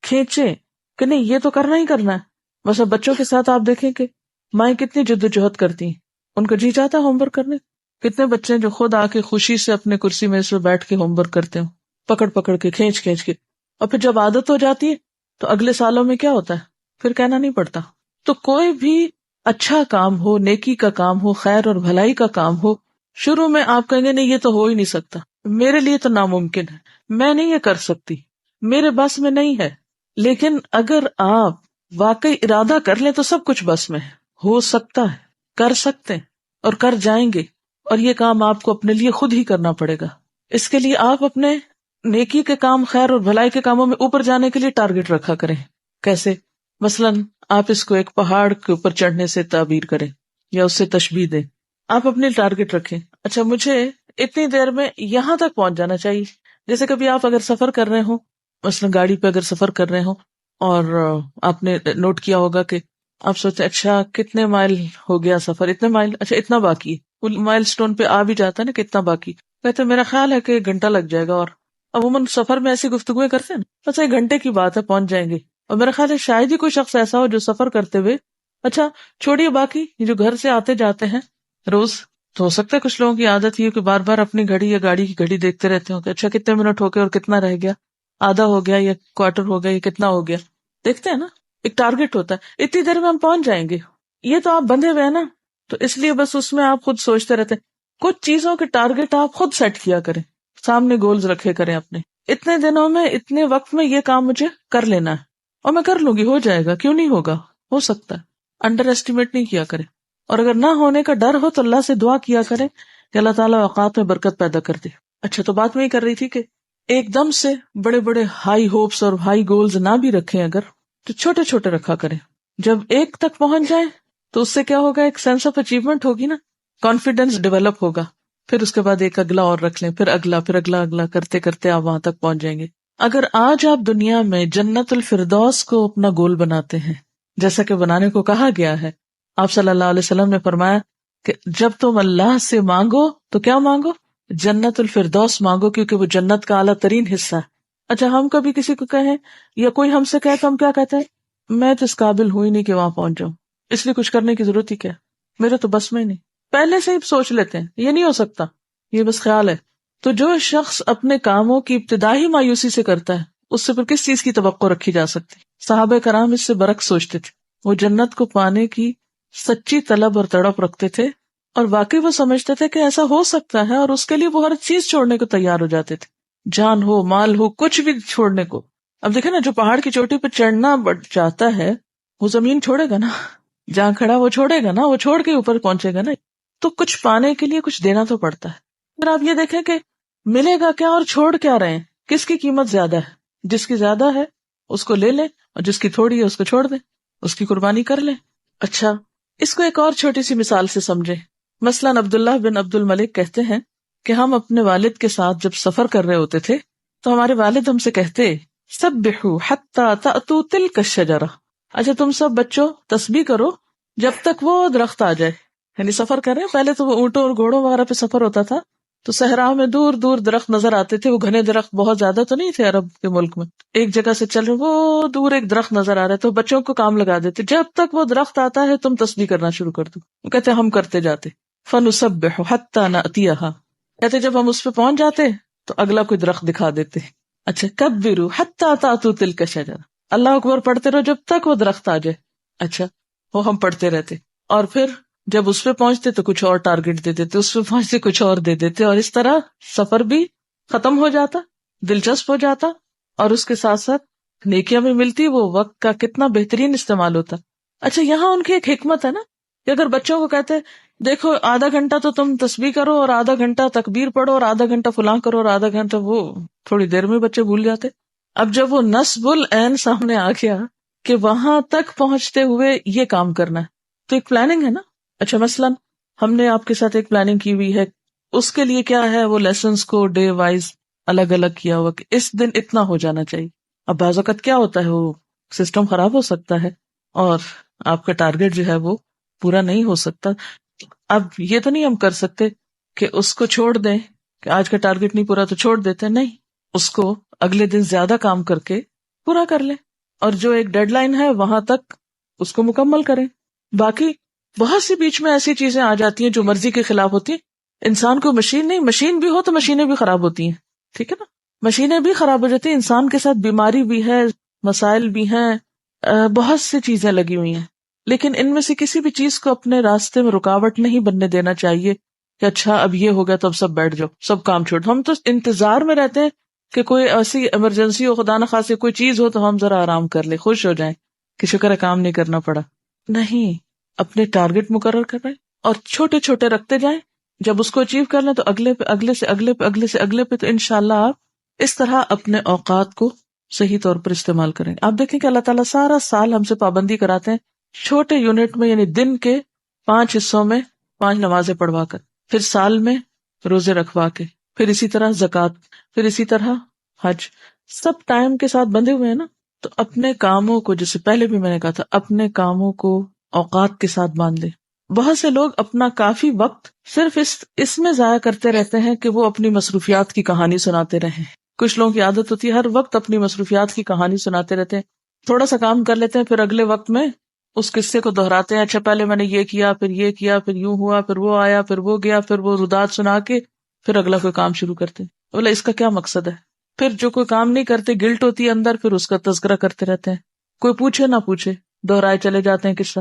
کھینچیں کہ نہیں یہ تو کرنا ہی کرنا ہے. بس اب بچوں کے ساتھ آپ دیکھیں کہ مائیں کتنی جدوجہد کرتی ہیں، ان کا جی چاہتا ہے ہوم ورک کرنے. کتنے بچے ہیں جو خود آ کے خوشی سے اپنے کرسی میں اس پہ بیٹھ کے ہوم ورک کرتے ہوں، پکڑ پکڑ کے، کھینچ کھینچ کے، اور پھر جب عادت ہو جاتی ہے تو اگلے سالوں میں کیا ہوتا ہے؟ پھر کہنا نہیں پڑتا. تو کوئی بھی اچھا کام ہو، نیکی کا کام ہو، خیر اور بھلائی کا کام ہو، شروع میں آپ کہیں گے نہیں یہ تو ہو ہی نہیں سکتا، میرے لیے تو ناممکن ہے، میں نہیں یہ کر سکتی، میرے بس میں نہیں ہے. لیکن اگر آپ واقعی ارادہ کر لیں تو سب کچھ بس میں ہے، ہو سکتا ہے، کر سکتے ہیں اور کر جائیں گے. اور یہ کام آپ کو اپنے لیے خود ہی کرنا پڑے گا. اس کے لیے آپ اپنے نیکی کے کام، خیر اور بھلائی کے کاموں میں اوپر جانے کے لیے ٹارگٹ رکھا کریں. کیسے؟ مثلاً آپ اس کو ایک پہاڑ کے اوپر چڑھنے سے تعبیر کریں یا اس سے تشبیہ دیں. آپ اپنے ٹارگٹ رکھیں، اچھا مجھے اتنی دیر میں یہاں تک پہنچ جانا چاہیے. جیسے کبھی آپ اگر سفر کر رہے ہوں مثلا گاڑی پہ اگر سفر کر رہے ہوں اور آپ نے نوٹ کیا ہوگا کہ آپ سوچتے اچھا کتنے مائل ہو گیا سفر، اتنے مائل، اچھا اتنا باقی ہے، وہ مائل سٹون پہ آ بھی جاتا ہے نا کتنا باقی، کہتے میرا خیال ہے کہ 1 گھنٹہ لگ جائے گا، اور عموماً سفر میں ایسی گفتگویں کرتے ہیں نا، بس 1 گھنٹے کی بات ہے پہنچ جائیں گے، اور میرا خیال ہے شاید ہی کوئی شخص ایسا ہو جو سفر کرتے ہوئے، اچھا چھوڑیے باقی یہ جو گھر سے آتے جاتے ہیں روز، تو ہو سکتا ہے کچھ لوگوں کی عادت یہ کہ بار بار اپنی گھڑی یا گاڑی کی گھڑی دیکھتے رہتے ہوں کہ اچھا کتنے منٹ ہو گئے اور کتنا رہ گیا، آدھا ہو گیا یا کوارٹر ہو گیا یا کتنا ہو گیا، دیکھتے ہیں نا، ایک ٹارگٹ ہوتا ہے اتنی دیر میں ہم پہنچ جائیں گے، یہ تو آپ بندھے ہوئے ہیں نا، تو اس لیے بس اس میں آپ خود سوچتے رہتے ہیں، کچھ چیزوں کے ٹارگٹ آپ خود سیٹ کیا کریں، سامنے گولز رکھے کریں اپنے، اتنے دنوں میں اتنے وقت میں یہ کام مجھے کر لینا ہے اور میں کر لوں گی، ہو جائے گا، کیوں نہیں ہوگا، ہو سکتا ہے، انڈر ایسٹیمیٹ نہیں کیا کرے، اور اگر نہ ہونے کا ڈر ہو تو اللہ سے دعا کیا کرے کہ اللہ تعالیٰ اوقات میں برکت پیدا کر دے۔ اچھا تو بات میں یہ کر رہی تھی کہ ایک دم سے بڑے بڑے ہائی ہوپس اور ہائی گولز نہ بھی رکھیں اگر، تو چھوٹے چھوٹے رکھا کریں، جب ایک تک پہنچ جائیں تو اس سے کیا ہوگا، ایک سینس آف اچیومنٹ ہوگی نا، کانفیڈینس ڈیولپ ہوگا، پھر اس کے بعد ایک اگلا اور رکھ لیں، پھر اگلا، پھر اگلا، اگلا کرتے کرتے آپ وہاں تک پہنچ جائیں گے۔ اگر آج آپ دنیا میں جنت الفردوس کو اپنا گول بناتے ہیں جیسا کہ بنانے کو کہا گیا ہے، آپ صلی اللہ علیہ وسلم نے فرمایا کہ جب تم اللہ سے مانگو تو کیا مانگو، جنت الفردوس مانگو، کیونکہ وہ جنت کا اعلیٰ ترین حصہ ہے۔ اچھا ہم کبھی کسی کو کہیں یا کوئی ہم سے کہے تو ہم کیا کہتے ہیں، میں تو اس قابل ہوئی نہیں کہ وہاں پہنچ جاؤں، اس لیے کچھ کرنے کی ضرورت ہی کیا، میرے تو بس میں نہیں، پہلے سے ہی سوچ لیتے ہیں یہ نہیں ہو سکتا، یہ بس خیال ہے۔ تو جو شخص اپنے کاموں کی ابتدائی مایوسی سے کرتا ہے اس سے پھر کس چیز کی توقع رکھی جا سکتی؟ صحابہ کرام اس سے برعکس سوچتے تھے، وہ جنت کو پانے کی سچی طلب اور تڑپ رکھتے تھے، اور واقعی وہ سمجھتے تھے کہ ایسا ہو سکتا ہے، اور اس کے لیے وہ ہر چیز چھوڑنے کو تیار ہو جاتے تھے، جان ہو، مال ہو، کچھ بھی چھوڑنے کو۔ اب دیکھیں نا، جو پہاڑ کی چوٹی پہ چڑھنا بڑھ جاتا ہے وہ زمین چھوڑے گا نا، جہاں کھڑا وہ چھوڑے گا نا، وہ چھوڑ کے اوپر پہنچے گا نا، تو کچھ پانے کے لیے کچھ دینا تو پڑتا ہے۔ پھر آپ یہ دیکھیں کہ ملے گا کیا اور چھوڑ کیا رہے ہیں، کس کی قیمت زیادہ ہے؟ جس کی زیادہ ہے اس کو لے لیں، اور جس کی تھوڑی ہے اس کو چھوڑ دیں، اس کی قربانی کر لیں۔ اچھا اس کو ایک اور چھوٹی سی مثال سے سمجھیں، مثلاً عبداللہ بن عبد الملک کہتے ہیں کہ ہم اپنے والد کے ساتھ جب سفر کر رہے ہوتے تھے تو ہمارے والد ہم سے کہتے، سبحوا حتی تأتوا تلک الشجرہ، اچھا تم سب بچوں تسبیح کرو جب تک وہ درخت آ جائے، یعنی سفر کر رہے ہیں، پہلے تو وہ اونٹوں اور گھوڑوں وغیرہ پہ سفر ہوتا تھا، تو صحرا میں دور دور درخت نظر آتے تھے، وہ گھنے درخت بہت زیادہ تو نہیں تھے عرب کے ملک میں، ایک جگہ سے چل رہے وہ دور ایک درخت نظر آ رہا ہے، تو بچوں کو کام لگا دیتے، جب تک وہ درخت آتا ہے تم تسبیح کرنا شروع کر دو، وہ کہتے ہم کرتے جاتے، فنسبح حتی نأتیہا، کہتے جب ہم اس پہ پہنچ جاتے تو اگلا کوئی درخت دکھا دیتے، اچھا کبروا حتی تأتوا تلک الشجرہ، اللہ اکبر پڑھتے رہو جب تک وہ درخت آ جائے، اچھا وہ ہم پڑھتے رہتے، اور پھر جب اس پہ پہنچتے تو کچھ اور ٹارگٹ دے دیتے، اس پہ پہنچتے کچھ اور دے دیتے، اور اس طرح سفر بھی ختم ہو جاتا، دلچسپ ہو جاتا، اور اس کے ساتھ ساتھ نیکیاں بھی ملتی، وہ وقت کا کتنا بہترین استعمال ہوتا۔ اچھا یہاں ان کی ایک حکمت ہے نا کہ اگر بچوں کو کہتے دیکھو آدھا گھنٹہ تو تم تسبیح کرو اور آدھا گھنٹہ تکبیر پڑھو اور آدھا گھنٹہ فلاں کرو اور آدھا گھنٹہ وہ، تھوڑی دیر میں بچے بھول جاتے۔ اب جب وہ نصب العین سامنے آ گیا کہ وہاں تک پہنچتے ہوئے یہ کام کرنا ہے، تو ایک پلاننگ ہے نا۔ اچھا مثلاً ہم نے آپ کے ساتھ ایک پلاننگ کی ہوئی ہے، اس کے لیے کیا ہے، وہ لیسنس کو ڈے وائز الگ الگ کیا ہوا کہ اس دن اتنا ہو جانا چاہیے۔ اب بعض اوقات کیا ہوتا ہے، وہ سسٹم خراب ہو سکتا ہے اور آپ کا ٹارگٹ جو ہے وہ پورا نہیں ہو سکتا۔ اب یہ تو نہیں ہم کر سکتے کہ اس کو چھوڑ دیں کہ آج کا ٹارگٹ نہیں پورا تو چھوڑ دیتے، نہیں، اس کو اگلے دن زیادہ کام کر کے پورا کر لیں، اور جو ایک ڈیڈ لائن ہے وہاں تک اس کو مکمل کریں۔ باقی بہت سی بیچ میں ایسی چیزیں آ جاتی ہیں جو مرضی کے خلاف ہوتی ہیں، انسان کو مشین نہیں، مشین بھی ہو تو مشینیں بھی خراب ہوتی ہیں، ٹھیک ہے نا، مشینیں بھی خراب ہو جاتی ہیں، انسان کے ساتھ بیماری بھی ہے، مسائل بھی ہیں، بہت سی چیزیں لگی ہوئی ہیں، لیکن ان میں سے کسی بھی چیز کو اپنے راستے میں رکاوٹ نہیں بننے دینا چاہیے کہ اچھا اب یہ ہو گیا تو اب سب بیٹھ جاؤ، سب کام چھوڑ۔ ہم تو انتظار میں رہتے ہیں کہ کوئی ایسی ایمرجنسی ہو، خدا نخواستہ کوئی چیز ہو تو ہم ذرا آرام کر لیں، خوش ہو جائیں کہ شکر ہے کام نہیں کرنا پڑا۔ نہیں، اپنے ٹارگٹ مقرر کر رہے اور چھوٹے چھوٹے رکھتے جائیں، جب اس کو اچیو کر لیں تو اگلے پہ، اگلے سے اگلے پہ، اگلے سے اگلے پہ، تو انشاءاللہ آپ اس طرح اپنے اوقات کو صحیح طور پر استعمال کریں۔ آپ دیکھیں کہ اللہ تعالیٰ سارا سال ہم سے پابندی کراتے ہیں چھوٹے یونٹ میں، یعنی دن کے 5 حصوں میں 5 نمازیں پڑھوا کر، پھر سال میں روزے رکھوا کے، پھر اسی طرح زکوٰۃ، پھر اسی طرح حج، سب ٹائم کے ساتھ بندھے ہوئے ہیں نا. تو اپنے کاموں کو، جیسے پہلے بھی میں نے کہا تھا، اپنے کاموں کو اوقات کے ساتھ باندھ لے. بہت سے لوگ اپنا کافی وقت صرف اس میں ضائع کرتے رہتے ہیں کہ وہ اپنی مصروفیات کی کہانی سناتے رہیں. کچھ لوگوں کی عادت ہوتی ہے ہر وقت اپنی مصروفیات کی کہانی سناتے رہتے ہیں. تھوڑا سا کام کر لیتے ہیں، پھر اگلے وقت میں اس قصے کو دہراتے ہیں. اچھا پہلے میں نے یہ کیا، پھر یہ کیا، پھر یوں ہوا، پھر وہ آیا، پھر وہ گیا، پھر وہ رداد سنا کے پھر اگلا کوئی کام شروع کرتے ہیں. بولا اس کا کیا مقصد ہے؟ پھر جو کوئی کام نہیں کرتے، گلٹ ہوتی ہے اندر، پھر اس کا تذکرہ کرتے رہتے ہیں. کوئی پوچھے نہ پوچھے دہرائے چلے جاتے ہیں قصہ.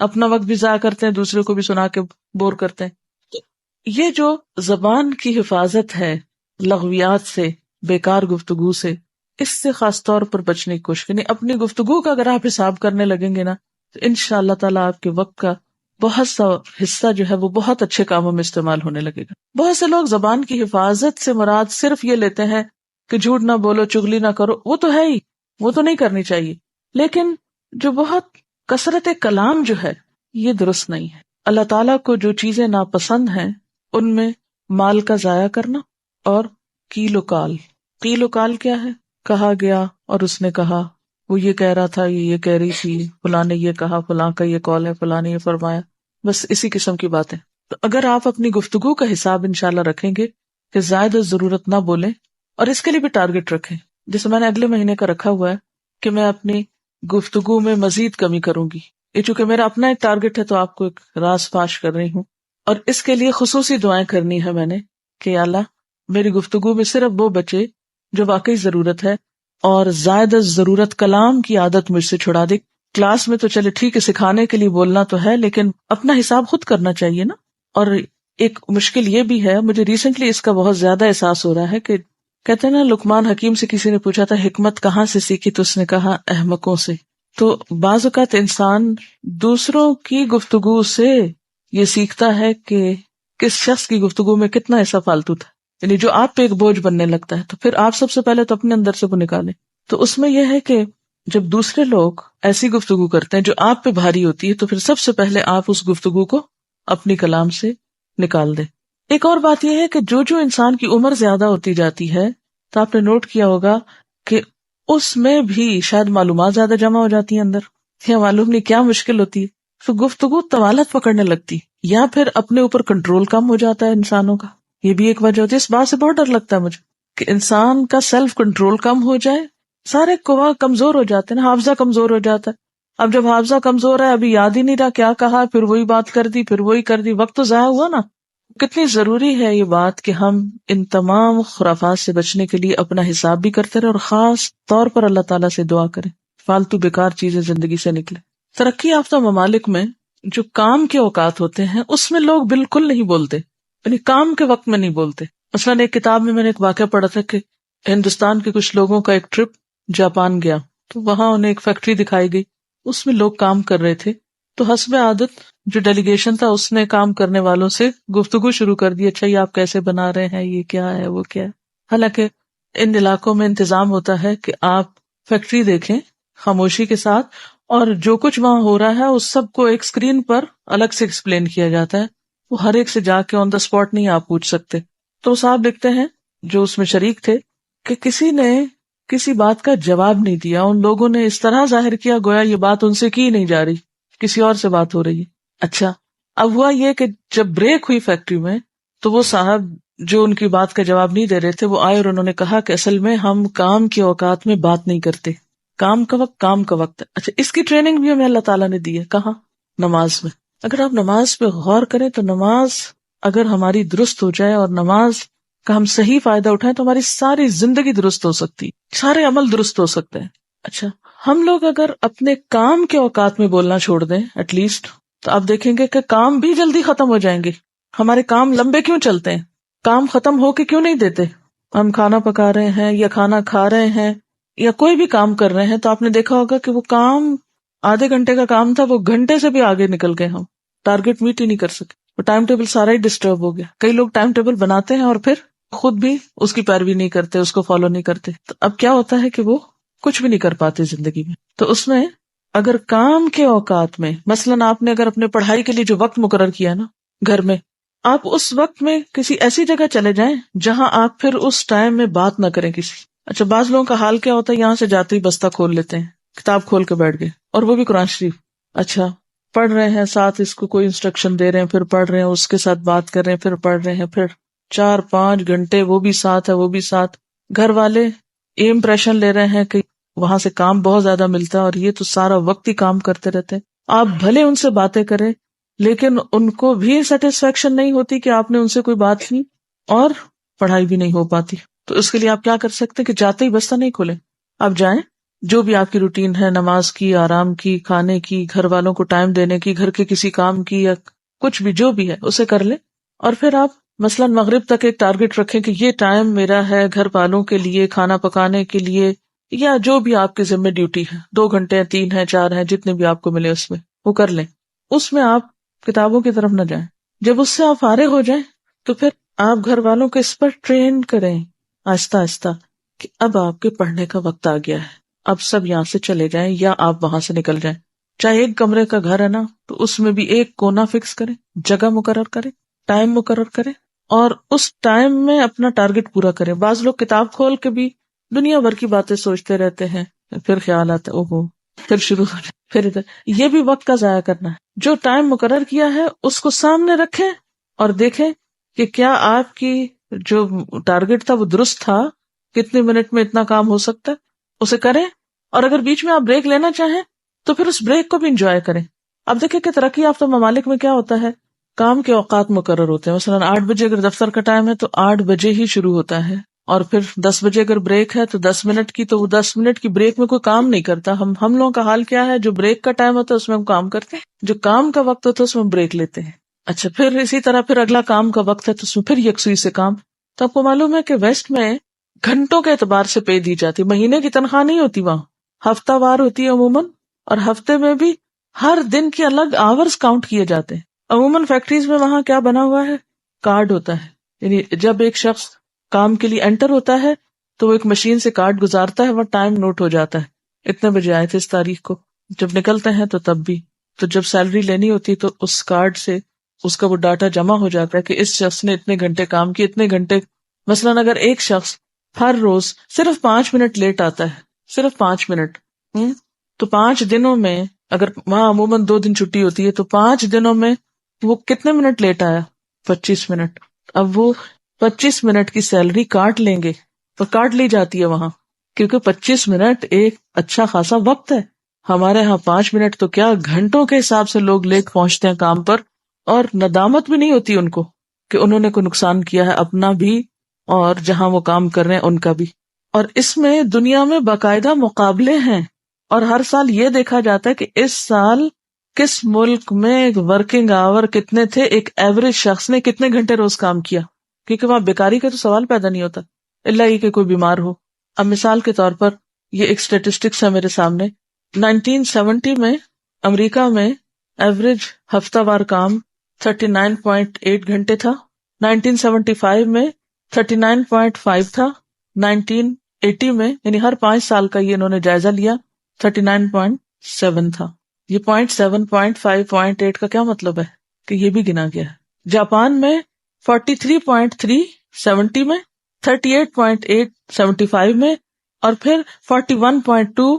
اپنا وقت بھی ضائع کرتے ہیں، دوسرے کو بھی سنا کے بور کرتے ہیں. تو یہ جو زبان کی حفاظت ہے لغویات سے، بیکار گفتگو سے، اس سے خاص طور پر بچنے کی کوشش کریں. اپنی گفتگو کا اگر آپ حساب کرنے لگیں گے نا تو ان شاء اللہ تعالیٰ آپ کے وقت کا بہت سا حصہ جو ہے وہ بہت اچھے کاموں میں استعمال ہونے لگے گا. بہت سے لوگ زبان کی حفاظت سے مراد صرف یہ لیتے ہیں کہ جھوٹ نہ بولو، چغلی نہ کرو. وہ تو ہے ہی، وہ تو نہیں کرنی چاہیے، لیکن جو بہت کثرت کلام جو ہے یہ درست نہیں ہے. اللہ تعالیٰ کو جو چیزیں ناپسند ہیں ان میں مال کا ضائع کرنا اور قیل و قال. قیل و قال کیا ہے؟ کہا گیا اور اس نے کہا، وہ یہ کہہ رہا تھا، یہ کہہ رہی تھی، فلاں نے یہ کہا، فلاں کا یہ قول ہے، فلاں نے یہ فرمایا، بس اسی قسم کی باتیں. تو اگر آپ اپنی گفتگو کا حساب انشاءاللہ رکھیں گے کہ زائد ضرورت نہ بولیں، اور اس کے لیے بھی ٹارگٹ رکھیں. جیسے میں نے اگلے مہینے کا رکھا ہوا ہے کہ میں اپنی گفتگو میں مزید کمی کروں گی. یہ چونکہ میرا اپنا ایک ٹارگٹ ہے تو آپ کو ایک راز فاش کر رہی ہوں، اور اس کے لیے خصوصی دعائیں کرنی ہے میں نے کہ یا اللہ میری گفتگو میں صرف وہ بچے جو واقعی ضرورت ہے، اور زائد ضرورت کلام کی عادت مجھ سے چھڑا دے. کلاس میں تو چلے ٹھیک ہے، سکھانے کے لیے بولنا تو ہے، لیکن اپنا حساب خود کرنا چاہیے نا. اور ایک مشکل یہ بھی ہے، مجھے ریسنٹلی اس کا بہت زیادہ احساس ہو رہا ہے کہ کہتے ہیں نا لقمان حکیم سے کسی نے پوچھا تھا حکمت کہاں سے سیکھی، تو اس نے کہا احمقوں سے. تو بعض اوقات انسان دوسروں کی گفتگو سے یہ سیکھتا ہے کہ کس شخص کی گفتگو میں کتنا ایسا فالتو تھا، یعنی جو آپ پہ ایک بوجھ بننے لگتا ہے. تو پھر آپ سب سے پہلے تو اپنے اندر سے وہ نکالیں. تو اس میں یہ ہے کہ جب دوسرے لوگ ایسی گفتگو کرتے ہیں جو آپ پہ بھاری ہوتی ہے، تو پھر سب سے پہلے آپ اس گفتگو کو اپنی کلام سے نکال دیں. ایک اور بات یہ ہے کہ جو انسان کی عمر زیادہ ہوتی جاتی ہے، تو آپ نے نوٹ کیا ہوگا کہ اس میں بھی شاید معلومات زیادہ جمع ہو جاتی ہیں اندر، یا معلوم نہیں کیا مشکل ہوتی ہے، تو گفتگو طوالت پکڑنے لگتی، یا پھر اپنے اوپر کنٹرول کم ہو جاتا ہے انسانوں کا. یہ بھی ایک وجہ ہوتی ہے. اس بات سے بہت ڈر لگتا ہے مجھے کہ انسان کا سیلف کنٹرول کم ہو جائے. سارے قوا کمزور ہو جاتے ہیں نا، حافظہ کمزور ہو جاتا ہے. اب جب حافظہ کمزور ہے، ابھی یاد ہی نہیں رہا کیا کہا، پھر وہی بات کر دی، پھر وہی کر دی، وقت تو ضائع ہوا نا. کتنی ضروری ہے یہ بات کہ ہم ان تمام خرافات سے بچنے کے لیے اپنا حساب بھی کرتے رہے، اور خاص طور پر اللہ تعالیٰ سے دعا کریں فالتو بیکار چیزیں زندگی سے نکلے. ترقی یافتہ ممالک میں جو کام کے اوقات ہوتے ہیں اس میں لوگ بالکل نہیں بولتے، یعنی کام کے وقت میں نہیں بولتے. مثلاً ایک کتاب میں نے ایک واقعہ پڑھا تھا کہ ہندوستان کے کچھ لوگوں کا ایک ٹرپ جاپان گیا، تو وہاں انہیں ایک فیکٹری دکھائی گئی، اس میں لوگ کام کر رہے تھے. تو حسب عادت جو ڈیلیگیشن تھا اس نے کام کرنے والوں سے گفتگو شروع کر دی، اچھا یہ آپ کیسے بنا رہے ہیں، یہ کیا ہے، وہ کیا ہے. حالانکہ ان علاقوں میں انتظام ہوتا ہے کہ آپ فیکٹری دیکھیں خاموشی کے ساتھ، اور جو کچھ وہاں ہو رہا ہے اس سب کو ایک اسکرین پر الگ سے ایکسپلین کیا جاتا ہے. وہ ہر ایک سے جا کے آن دا اسپاٹ نہیں آپ پوچھ سکتے. تو صاحب لکھتے ہیں جو اس میں شریک تھے کہ کسی نے کسی بات کا جواب نہیں دیا. ان لوگوں نے اس طرح ظاہر کیا گویا یہ بات ان سے کی نہیں جا رہی، کسی اور سے بات ہو رہی ہے. اچھا اب ہوا یہ کہ جب بریک ہوئی فیکٹری میں تو وہ صاحب جو ان کی بات کا جواب نہیں دے رہے تھے وہ آئے اور انہوں نے کہا کہ اصل میں ہم کام کے اوقات میں بات نہیں کرتے، کام کا وقت کام کا وقت ہے. اچھا اس کی ٹریننگ بھی ہمیں اللہ تعالیٰ نے دی ہے، کہاں؟ نماز میں. اگر آپ نماز پہ غور کریں تو نماز اگر ہماری درست ہو جائے اور نماز کا ہم صحیح فائدہ اٹھائیں تو ہماری ساری زندگی درست ہو سکتی، سارے عمل درست ہو سکتے ہیں. اچھا ہم لوگ اگر اپنے کام کے اوقات میں بولنا چھوڑ دیں ایٹ لیسٹ، تو آپ دیکھیں گے کہ کام بھی جلدی ختم ہو جائیں گے. ہمارے کام لمبے کیوں چلتے ہیں؟ کام ختم ہو کے کیوں نہیں دیتے؟ ہم کھانا پکا رہے ہیں یا کھانا کھا رہے ہیں یا کوئی بھی کام کر رہے ہیں تو آپ نے دیکھا ہوگا کہ وہ کام آدھے گھنٹے کا کام تھا، وہ گھنٹے سے بھی آگے نکل گئے، ہم ٹارگٹ میٹ ہی نہیں کر سکے. وہ ٹائم ٹیبل سارا ہی ڈسٹرب ہو گیا. کئی لوگ ٹائم ٹیبل بناتے ہیں اور پھر خود بھی اس کی پیروی نہیں کرتے، اس کو فالو نہیں کرتے. تو اب کیا ہوتا ہے کہ وہ کچھ بھی نہیں کر پاتے زندگی میں. تو اس میں اگر کام کے اوقات میں مثلاً آپ نے اگر اپنے پڑھائی کے لیے جو وقت مقرر کیا نا گھر میں، آپ اس وقت میں کسی ایسی جگہ چلے جائیں جہاں آپ پھر اس ٹائم میں بات نہ کریں کسی. اچھا، بعض لوگوں کا حال کیا ہوتا ہے، یہاں سے جاتے ہی بستہ کھول لیتے ہیں، کتاب کھول کے بیٹھ گئے، اور وہ بھی قرآن شریف. اچھا، پڑھ رہے ہیں، ساتھ اس کو کوئی انسٹرکشن دے رہے ہیں، پھر پڑھ رہے ہیں، اس کے ساتھ بات کر رہے ہیں، پھر پڑھ رہے ہیں، پھر 4-5 گھنٹے وہ بھی ساتھ ہے، وہ بھی ساتھ. گھر والے یہ امپریشن لے رہے ہیں کہ وہاں سے کام بہت زیادہ ملتا ہے، اور یہ تو سارا وقت ہی کام کرتے رہتے ہیں. آپ بھلے ان سے باتیں کریں، لیکن ان کو بھی سیٹسفیکشن نہیں ہوتی کہ آپ نے ان سے کوئی بات کی، اور پڑھائی بھی نہیں ہو پاتی. تو اس کے لیے آپ کیا کر سکتے ہیں کہ جاتے ہی بستہ نہیں کھولیں، آپ جائیں، جو بھی آپ کی روٹین ہے، نماز کی، آرام کی، کھانے کی، گھر والوں کو ٹائم دینے کی، گھر کے کسی کام کی، یا کچھ بھی جو بھی ہے اسے کر لیں. اور پھر آپ مثلاً مغرب تک ایک ٹارگٹ رکھیں کہ یہ ٹائم میرا ہے گھر والوں کے لیے، کھانا پکانے کے لیے، یا جو بھی آپ کے ذمہ ڈیوٹی ہے، 2 گھنٹے ہیں، 3 ہیں، 4 ہیں، جتنے بھی آپ کو ملے اس میں وہ کر لیں. اس میں آپ کتابوں کی طرف نہ جائیں. جب اس سے آپ فارغ ہو جائیں تو پھر آپ گھر والوں کو اس پر ٹرین کریں آہستہ آہستہ کہ اب آپ کے پڑھنے کا وقت آ گیا ہے، اب سب یہاں سے چلے جائیں یا آپ وہاں سے نکل جائیں. چاہے ایک کمرے کا گھر ہے نا، تو اس میں بھی ایک کونا فکس کریں، جگہ مقرر کریں، ٹائم مقرر کریں، اور اس ٹائم میں اپنا ٹارگٹ پورا کریں. بعض لوگ کتاب کھول کے بھی دنیا بھر کی باتیں سوچتے رہتے ہیں، پھر خیال آتا ہے اوہو، پھر شروع ہو جائے، پھر ادھر. یہ بھی وقت کا ضائع کرنا ہے. جو ٹائم مقرر کیا ہے اس کو سامنے رکھیں اور دیکھیں کہ کیا آپ کی جو ٹارگٹ تھا وہ درست تھا، کتنے منٹ میں اتنا کام ہو سکتا ہے، اسے کریں. اور اگر بیچ میں آپ بریک لینا چاہیں تو پھر اس بریک کو بھی انجوائے کریں. اب دیکھیں کہ ترقی یافتہ ممالک میں کیا ہوتا ہے، کام کے اوقات مقرر ہوتے ہیں. مثلاً 8 بجے اگر دفتر کا ٹائم ہے تو 8 بجے ہی شروع ہوتا ہے، اور پھر 10 بجے اگر بریک ہے تو 10 منٹ کی، تو وہ 10 منٹ کی بریک میں کوئی کام نہیں کرتا. ہم لوگوں کا حال کیا ہے، جو بریک کا ٹائم ہوتا ہے اس میں ہم کام کرتے ہیں، جو کام کا وقت ہوتا ہے اس میں ہم بریک لیتے ہیں. اچھا، پھر اسی طرح پھر اگلا کام کا وقت ہے تو اس میں پھر یکسوئی سے کام. تو آپ کو معلوم ہے کہ ویسٹ میں گھنٹوں کے اعتبار سے پے دی جاتی، مہینے کی تنخواہ نہیں ہوتی، وہاں ہفتہ وار ہوتی ہے عموماً، اور ہفتے میں بھی ہر دن کے الگ آورز کاؤنٹ کیے جاتے ہیں. عموماً فیکٹریز میں وہاں کیا بنا ہوا ہے، کارڈ ہوتا ہے، یعنی جب ایک شخص کام کے لیے انٹر ہوتا ہے تو وہ ایک مشین سے کارڈ گزارتا ہے، وہ ٹائم نوٹ ہو جاتا ہے، اتنے بجے آئے تھے اس تاریخ کو. جب نکلتے ہیں تو تب بھی، تو جب سیلری لینی ہوتی تو اس کارڈ سے اس کا وہ ڈاٹا جمع ہو جاتا ہے کہ اس شخص نے اتنے گھنٹے کام کیے، اتنے گھنٹے. مثلاً اگر ایک شخص ہر روز صرف 5 منٹ لیٹ آتا ہے، صرف 5 منٹ، تو 5 دنوں میں، اگر وہاں عموماً 2 دن چھٹی ہوتی ہے، تو 5 دنوں میں وہ کتنے منٹ لیٹ آیا، 25 منٹ. اب وہ 25 منٹ کی سیلری کاٹ لیں گے، اور کاٹ لی جاتی ہے وہاں، کیونکہ 25 منٹ ایک اچھا خاصا وقت ہے. ہمارے ہاں 5 منٹ تو کیا، گھنٹوں کے حساب سے لوگ لیٹ پہنچتے ہیں کام پر، اور ندامت بھی نہیں ہوتی ان کو کہ انہوں نے کوئی نقصان کیا ہے اپنا بھی، اور جہاں وہ کام کر رہے ہیں ان کا بھی. اور اس میں دنیا میں باقاعدہ مقابلے ہیں، اور ہر سال یہ دیکھا جاتا ہے کہ اس سال کس ملک میں ورکنگ آور کتنے تھے، ایک ایوریج شخص نے کتنے گھنٹے روز کام کیا، کیونکہ وہاں بیکاری کا تو سوال پیدا نہیں ہوتا الا یہ کہ کوئی بیمار ہو. اب مثال کے طور پر یہ ایک اسٹیٹسٹکس ہے میرے سامنے، 1970 میں امریکہ میں ایوریج ہفتہ وار کام 39.8 گھنٹے تھا، 1975 میں 39.5 تھا، 1980 میں، یعنی ہر 5 سال کا یہ انہوں نے جائزہ لیا، 39.7 تھا. یہ 0.7 0.5 0.8 کا کیا مطلب ہے کہ یہ بھی گنا گیا ہے. جاپان میں 43.3 70 میں، 38.8 75 میں، اور پھر 41.2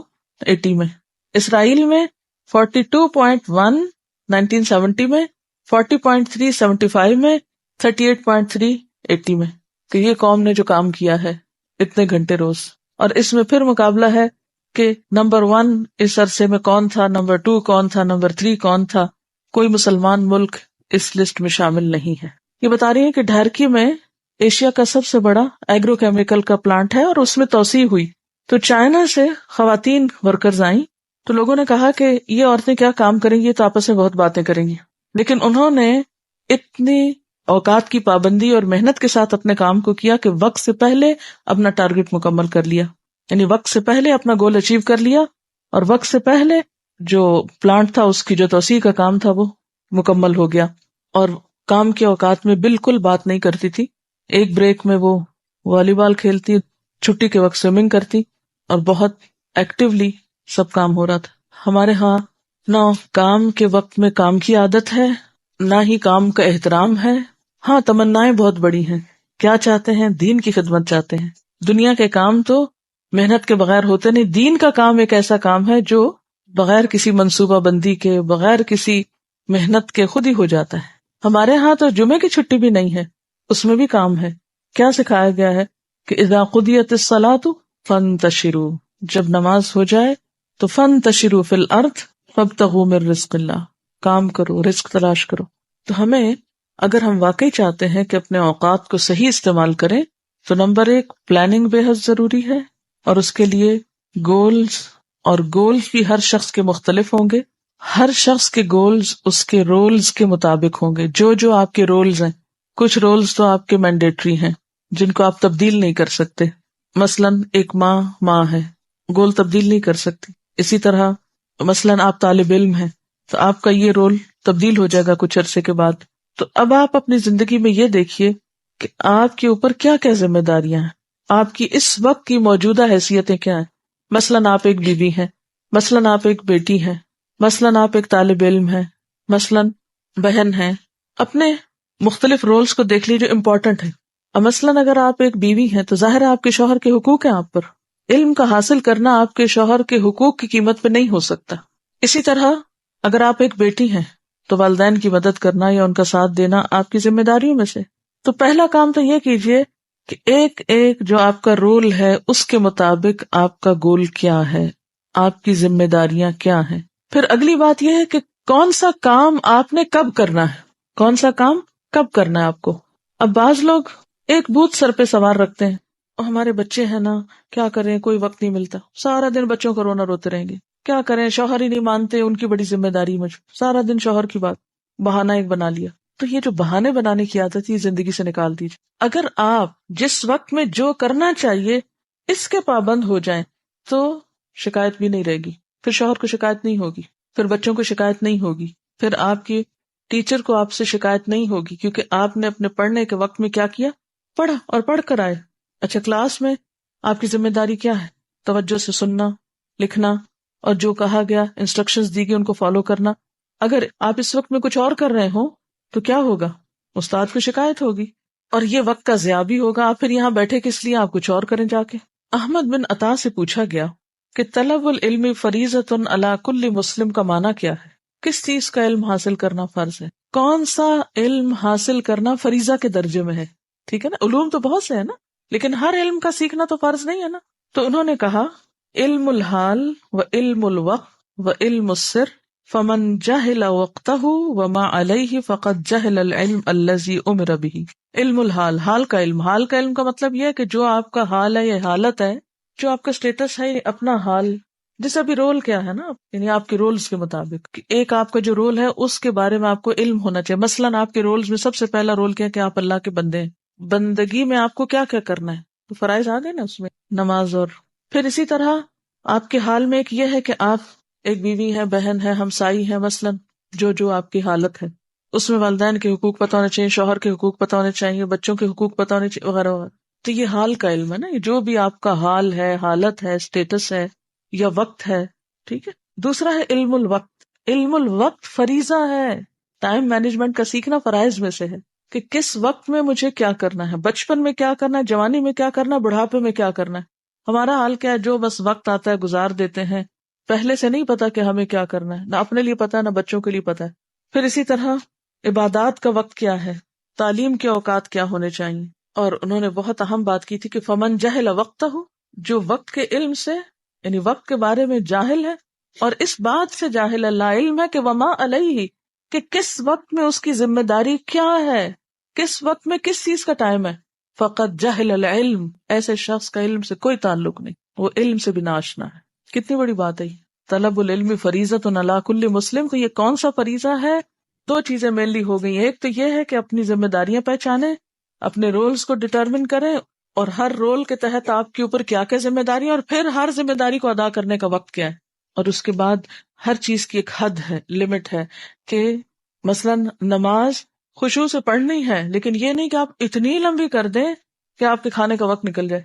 80 میں. اسرائیل میں 42.1 1970 میں، 40.3 75 میں، 38.3 80 میں. کہ یہ قوم نے جو کام کیا ہے اتنے گھنٹے روز. اور اس میں پھر مقابلہ ہے کہ نمبر 1 اس عرصے میں کون تھا، نمبر 2 کون تھا، نمبر 3 کون تھا. کوئی مسلمان ملک اس لسٹ میں شامل نہیں ہے. یہ بتا رہی ہے کہ ڈھارکی میں ایشیا کا سب سے بڑا ایگرو کیمیکل کا پلانٹ ہے، اور اس میں توسیع ہوئی تو چائنا سے خواتین ورکرز آئیں، تو لوگوں نے کہا کہ یہ عورتیں کیا کام کریں گی، تو آپس میں بہت باتیں کریں گی. لیکن انہوں نے اتنی اوقات کی پابندی اور محنت کے ساتھ اپنے کام کو کیا کہ وقت سے پہلے اپنا ٹارگٹ مکمل کر لیا، یعنی وقت سے پہلے اپنا گول اچیو کر لیا، اور وقت سے پہلے جو پلانٹ تھا اس کی جو توسیع کا کام تھا وہ مکمل ہو گیا. اور کام کے اوقات میں بالکل بات نہیں کرتی تھی، ایک بریک میں وہ والی بال کھیلتی، چھٹی کے وقت سوئمنگ کرتی، اور بہت ایکٹیولی سب کام ہو رہا تھا. ہمارے ہاں نہ کام کے وقت میں کام کی عادت ہے، نہ ہی کام کا احترام ہے. ہاں تمنائیں بہت بڑی ہیں، کیا چاہتے ہیں، دین کی خدمت چاہتے ہیں. دنیا کے کام تو محنت کے بغیر ہوتے نہیں. دین کا کام ایک ایسا کام ہے جو بغیر کسی منصوبہ بندی کے، بغیر کسی محنت کے خود ہی ہو جاتا ہے. ہمارے ہاں تو جمعے کی چھٹی بھی نہیں ہے، اس میں بھی کام ہے. کیا سکھایا گیا ہے کہ اذا قضیت الصلاۃ فانتشروا، جب نماز ہو جائے تو فانتشروا فی الارض فابتغوا من رزق اللہ، کام کرو، رزق تلاش کرو. تو ہمیں اگر ہم واقعی چاہتے ہیں کہ اپنے اوقات کو صحیح استعمال کریں تو نمبر 1 پلاننگ بے حد ضروری ہے، اور اس کے لیے گولز، اور گولز بھی ہر شخص کے مختلف ہوں گے. ہر شخص کے گولز اس کے رولز کے مطابق ہوں گے. جو آپ کے رولز ہیں، کچھ رولز تو آپ کے مینڈیٹری ہیں جن کو آپ تبدیل نہیں کر سکتے. مثلاً ایک ماں ہے، گول تبدیل نہیں کر سکتی. اسی طرح مثلاً آپ طالب علم ہیں تو آپ کا یہ رول تبدیل ہو جائے گا کچھ عرصے کے بعد. تو اب آپ اپنی زندگی میں یہ دیکھیے کہ آپ کے اوپر کیا کیا ذمہ داریاں ہیں، آپ کی اس وقت کی موجودہ حیثیتیں کیا ہیں. مثلاً آپ ایک بیوی ہیں، مثلاً آپ ایک بیٹی ہیں، مثلاً آپ ایک طالب علم ہیں، مثلاً بہن ہیں. اپنے مختلف رولز کو دیکھ لیجیے امپورٹنٹ ہے. اب مثلاً اگر آپ ایک بیوی ہیں تو ظاہر ہے آپ کے شوہر کے حقوق ہیں آپ پر. علم کا حاصل کرنا آپ کے شوہر کے حقوق کی قیمت پہ نہیں ہو سکتا. اسی طرح اگر آپ ایک بیٹی ہیں تو والدین کی مدد کرنا یا ان کا ساتھ دینا آپ کی ذمہ داریوں میں سے. تو پہلا کام تو یہ کیجئے کہ ایک جو آپ کا رول ہے اس کے مطابق آپ کا گول کیا ہے، آپ کی ذمہ داریاں کیا ہیں. پھر اگلی بات یہ ہے کہ کون سا کام آپ نے کب کرنا ہے، کون سا کام کب کرنا ہے آپ کو. اب بعض لوگ ایک بوجھ سر پہ سوار رکھتے ہیں، اور ہمارے بچے ہیں نا، کیا کریں، کوئی وقت نہیں ملتا، سارا دن بچوں کو رونا روتے رہیں گے، کیا کریں، شوہر ہی نہیں مانتے، ان کی بڑی ذمہ داری مجھ، سارا دن شوہر کی بات، بہانہ ایک بنا لیا. تو یہ جو بہانے بنانے کی عادت ہے، یہ زندگی سے نکال دیجیے. اگر آپ جس وقت میں جو کرنا چاہیے اس کے پابند ہو جائیں تو شکایت بھی نہیں رہے گی. پھر شوہر کو شکایت نہیں ہوگی، پھر بچوں کو شکایت نہیں ہوگی، پھر آپ کی ٹیچر کو آپ سے شکایت نہیں ہوگی، کیونکہ آپ نے اپنے پڑھنے کے وقت میں کیا کیا، پڑھا اور پڑھ کر آئے. اچھا، کلاس میں آپ کی ذمہ داری کیا ہے، توجہ سے سننا، لکھنا، اور جو کہا گیا، انسٹرکشنز دی گئی، ان کو فالو کرنا. اگر آپ اس وقت میں کچھ اور کر رہے ہوں تو کیا ہوگا، استاد کو شکایت ہوگی، اور یہ وقت کا ضیاع بھی ہوگا. آپ پھر یہاں بیٹھے کس لیے، آپ کچھ اور کریں جا کے. احمد بن عطا سے پوچھا گیا کہ طلب العلم فریضۃ علی کل مسلم کا معنی کیا ہے، کس چیز کا علم حاصل کرنا فرض ہے، کون سا علم حاصل کرنا فریضہ کے درجے میں ہے. ٹھیک ہے نا، علوم تو بہت سے ہیں نا، لیکن ہر علم کا سیکھنا تو فرض نہیں ہے نا. تو انہوں نے کہا علم الحال و علم الوقت و علم السر فمن جہل وقتہ وما علیہ فقد جہل العلم الذی امر به. علم الحال، حال کا علم. حال کا علم کا مطلب یہ ہے کہ جو آپ کا حال ہے، یہ حالت ہے، جو آپ کا سٹیٹس ہے، یہ اپنا حال، جیسے ابھی رول کیا ہے نا، یعنی آپ کے رولز کے مطابق ایک آپ کا جو رول ہے اس کے بارے میں آپ کو علم ہونا چاہیے. مثلاً آپ کے رولز میں سب سے پہلا رول کیا ہے کہ آپ اللہ کے بندے ہیں. بندگی میں آپ کو کیا کیا کرنا ہے، تو فرائض آ گئے نا اس میں، نماز. اور پھر اسی طرح آپ کے حال میں ایک یہ ہے کہ آپ ایک بیوی ہے، بہن ہے، ہمسائی ہے. مثلاً جو آپ کی حالت ہے اس میں والدین کے حقوق پتہ ہونے چاہیے، شوہر کے حقوق پتہ ہونے چاہیے، بچوں کے حقوق پتہ ہونے چاہیے، وغیرہ وغیرہ. تو یہ حال کا علم ہے نا، یہ جو بھی آپ کا حال ہے، حالت ہے، اسٹیٹس ہے یا وقت ہے. ٹھیک ہے. دوسرا ہے علم الوقت. علم الوقت فریضہ ہے، ٹائم مینجمنٹ کا سیکھنا فرائض میں سے ہے کہ کس وقت میں مجھے کیا کرنا ہے، بچپن میں کیا کرنا ہے، جوانی میں کیا کرنا ہے، بڑھاپے میں کیا کرنا ہے. ہمارا حال کیا ہے، جو بس وقت آتا ہے گزار دیتے ہیں، پہلے سے نہیں پتا کہ ہمیں کیا کرنا ہے، نہ اپنے لیے پتا ہے نہ بچوں کے لیے پتا ہے. پھر اسی طرح عبادات کا وقت کیا ہے، تعلیم کے اوقات کیا ہونے چاہیے. اور انہوں نے بہت اہم بات کی تھی کہ فمن جہل وقتہ، جو وقت کے علم سے، یعنی وقت کے بارے میں جاہل ہے، اور اس بات سے جاہل اللہ علم ہے کہ وما علیہ، کہ کس وقت میں اس کی ذمہ داری کیا ہے، کس وقت میں کس چیز کا ٹائم ہے. فقط جہل العلم، ایسے شخص کا علم سے کوئی تعلق نہیں، وہ علم سے بھی ناشنا ہے. کتنی بڑی بات ہے یہ. طلب العلم فریضۃ علی کل مسلم. تو یہ کون سا فریضہ ہے؟ دو چیزیں مینلی ہو گئی. ایک تو یہ ہے کہ اپنی ذمہ داریاں پہچانیں، اپنے رولز کو ڈٹرمن کریں، اور ہر رول کے تحت آپ کے اوپر کیا کیا ذمہ داریاں، اور پھر ہر ذمہ داری کو ادا کرنے کا وقت کیا ہے. اور اس کے بعد ہر چیز کی ایک حد ہے، لمٹ ہے، کہ مثلاً نماز خشوع سے پڑھنی ہے، لیکن یہ نہیں کہ آپ اتنی لمبی کر دیں کہ آپ کے کھانے کا وقت نکل جائے.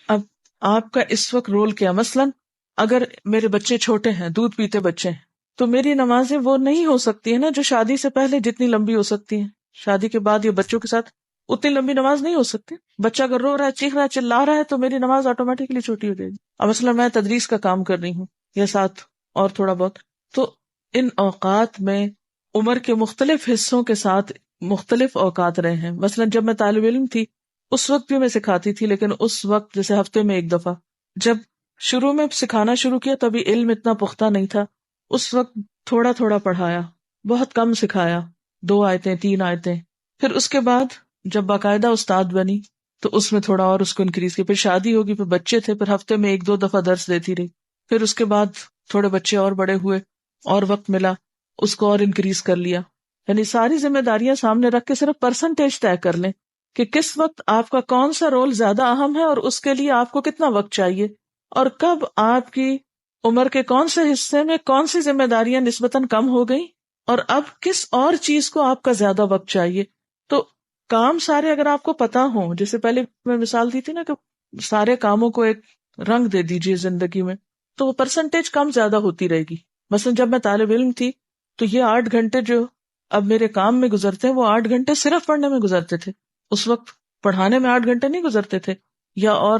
اب آپ کا اس وقت رول کیا؟ مثلاً اگر میرے بچے چھوٹے ہیں، دودھ پیتے بچے ہیں، تو میری نمازیں وہ نہیں ہو سکتی ہیں نا جو شادی سے پہلے جتنی لمبی ہو سکتی ہیں. شادی کے بعد یہ بچوں کے ساتھ اتنی لمبی نماز نہیں ہو سکتی. بچہ اگر رو رہا ہے، چیخ رہا ہے، چلا رہا ہے تو میری نماز آٹومیٹکلی چھوٹی ہو جائے گی. اب مثلا میں تدریس کا کام کر رہی ہوں یا ساتھ اور تھوڑا بہت، تو ان اوقات میں عمر کے مختلف حصوں کے ساتھ مختلف اوقات رہے ہیں. مثلا جب میں طالب علم تھی اس وقت بھی میں سکھاتی تھی، لیکن اس وقت جیسے ہفتے میں ایک دفعہ. جب شروع میں سکھانا شروع کیا تبھی علم اتنا پختہ نہیں تھا، اس وقت تھوڑا تھوڑا پڑھایا، بہت کم سکھایا، 2 آیتیں 3 آیتیں. پھر اس کے بعد جب باقاعدہ استاد بنی تو اس میں تھوڑا اور اس کو انکریز کیا. پھر شادی ہوگی، پھر بچے تھے، پھر ہفتے میں 1-2 دفعہ درس دیتی رہی. پھر اس کے بعد تھوڑے بچے اور بڑے ہوئے اور وقت ملا، اس کو اور انکریز کر لیا. یعنی ساری ذمہ داریاں سامنے رکھ کے صرف پرسنٹیج طے کر لیں کہ کس وقت آپ کا کون سا رول زیادہ اہم ہے اور اس کے لیے آپ کو کتنا وقت چاہیے، اور کب آپ کی عمر کے کون سے حصے میں کون سی ذمہ داریاں نسبتاً کم ہو گئیں اور اب کس اور چیز کو آپ کا زیادہ وقت چاہیے. تو کام سارے اگر آپ کو پتا ہوں، جیسے پہلے میں مثال دی تھی نا کہ سارے کاموں کو ایک رنگ دے دیجئے زندگی میں، تو وہ پرسنٹیج کم زیادہ ہوتی رہے گی. مثلا جب میں طالب علم تھی تو یہ 8 گھنٹے جو اب میرے کام میں گزرتے ہیں وہ 8 گھنٹے صرف پڑھنے میں گزرتے تھے. اس وقت پڑھانے میں 8 گھنٹے نہیں گزرتے تھے، یا اور